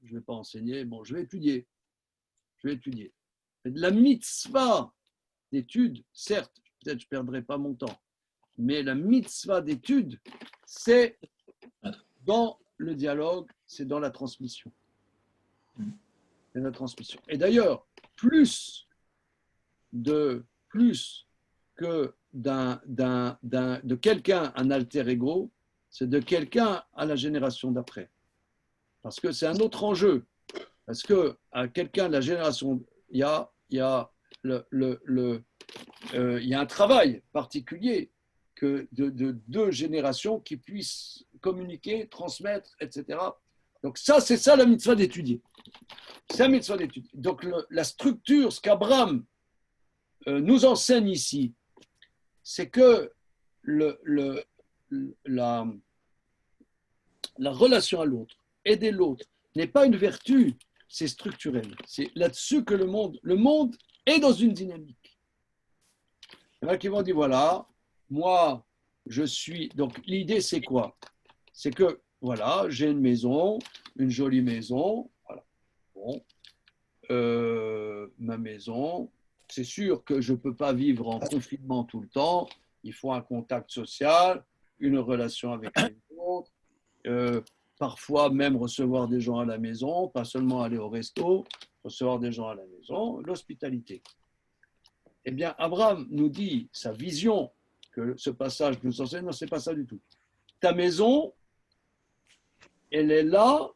je ne vais pas enseigner, bon, je vais étudier. La mitzvah d'étude, certes, peut-être je ne perdrai pas mon temps, mais la mitzvah d'étude, c'est dans le dialogue, c'est dans la transmission. Et d'ailleurs, plus de plus que de quelqu'un un alter ego, c'est de quelqu'un à la génération d'après. Parce que c'est un autre enjeu. Parce que à quelqu'un de la génération, il y a un travail particulier que de deux générations qui puissent communiquer, transmettre, etc. Donc ça, c'est ça la mitzvah d'étudier. C'est la mitzvah d'étudier. Donc la structure, ce qu'Abraham nous enseigne ici, c'est que la relation à l'autre, aider l'autre, n'est pas une vertu, c'est structurel. C'est là-dessus que le monde est dans une dynamique. Il y en a qui vont dire, voilà, moi, je suis... Donc l'idée, c'est quoi? C'est que, voilà, j'ai une maison, une jolie maison, voilà. Bon, ma maison, c'est sûr que je ne peux pas vivre en confinement tout le temps. Il faut un contact social, une relation avec les autres, parfois même recevoir des gens à la maison, pas seulement aller au resto, recevoir des gens à la maison, l'hospitalité. Eh bien, Abraham nous dit sa vision, que ce passage nous enseigne, non, ce n'est pas ça du tout. Ta maison, elle est là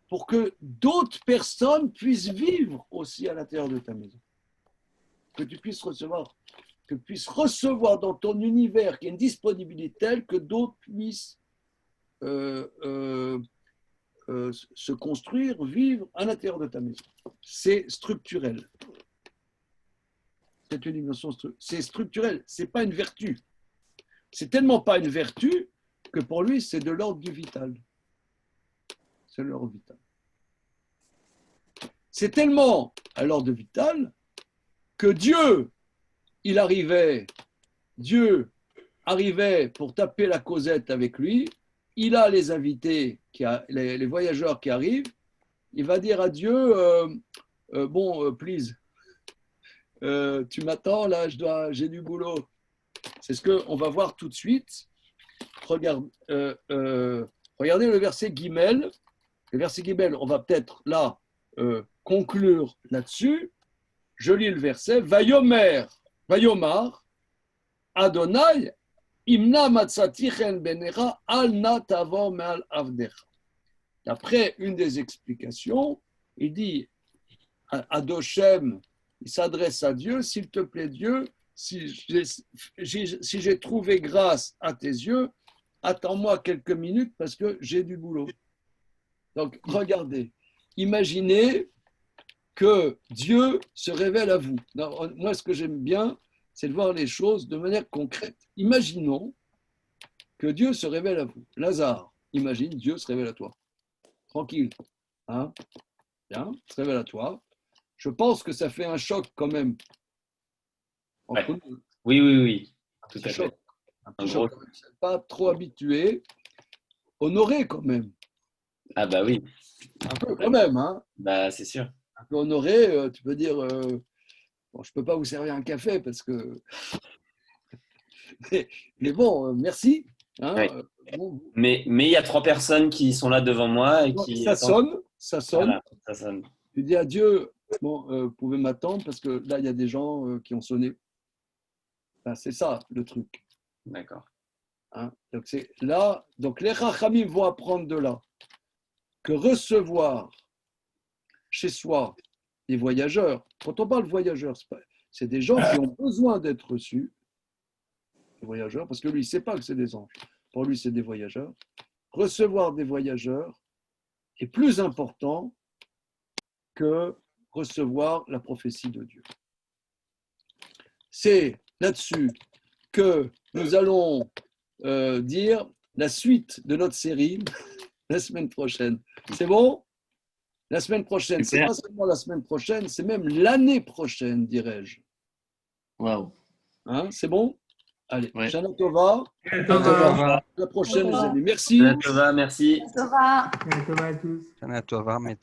pour que d'autres personnes puissent vivre aussi à l'intérieur de ta maison. Que tu puisses recevoir dans ton univers qu'il y ait une disponibilité telle que d'autres puissent se construire, vivre à l'intérieur de ta maison. C'est structurel. C'est une dimension structurelle. C'est structurel, ce n'est pas une vertu. C'est tellement pas une vertu que pour lui, c'est de l'ordre du vital. C'est de l'ordre vital. C'est tellement à l'ordre vital que Dieu arrivait pour taper la causette avec lui. Il a les invités, les voyageurs qui arrivent. Il va dire à Dieu, please, tu m'attends là, j'ai du boulot. C'est ce qu'on va voir tout de suite. Regardez le verset Guimel. Le verset Guimel, on va peut-être là conclure là-dessus. Je lis le verset. Vayomar, Adonai, Imna matzatichen benera al na tavor me'al avdecha. Après une des explications, il dit à Doshem, il s'adresse à Dieu, s'il te plaît Dieu, si j'ai trouvé grâce à tes yeux, attends-moi quelques minutes parce que j'ai du boulot. Donc regardez, imaginez que Dieu se révèle à vous. Non, moi, ce que j'aime bien, c'est de voir les choses de manière concrète. Imaginons que Dieu se révèle à vous. Lazare, imagine, Dieu se révèle à toi. Tranquille. Hein? Bien, se révèle à toi. Je pense que ça fait un choc quand même. Ouais. Oui. Tout à fait. Un petit choc. Pas trop habitué. Honoré quand même. Ah bah oui. Un peu quand même. Hein? Bah c'est sûr. Un peu honoré, tu peux dire... Bon, je ne peux pas vous servir un café parce que... mais bon, merci. Hein, oui. Bon. Mais il y a 3 personnes qui sont là devant moi et qui... Ça sonne. Voilà, ça sonne. Tu dis à Dieu, vous pouvez m'attendre parce que là, il y a des gens qui ont sonné. Enfin, c'est ça, le truc. D'accord. Hein, donc, c'est là, donc, les Chachamim vont apprendre de là que recevoir chez soi des voyageurs, quand on parle voyageurs, c'est des gens qui ont besoin d'être reçus, des voyageurs, parce que lui, il ne sait pas que c'est des anges. Pour lui, c'est des voyageurs. Recevoir des voyageurs est plus important que recevoir la prophétie de Dieu. C'est là-dessus que nous allons dire la suite de notre série la semaine prochaine. C'est bon? La semaine prochaine, c'est pas seulement la semaine prochaine, c'est même l'année prochaine, dirais-je. Waouh. Hein, c'est bon? Allez, ouais. Shana Tova. À la prochaine, les amis. Merci. Shana Tova, merci. Tova. Shana Tova à tous. Shana Tova, mais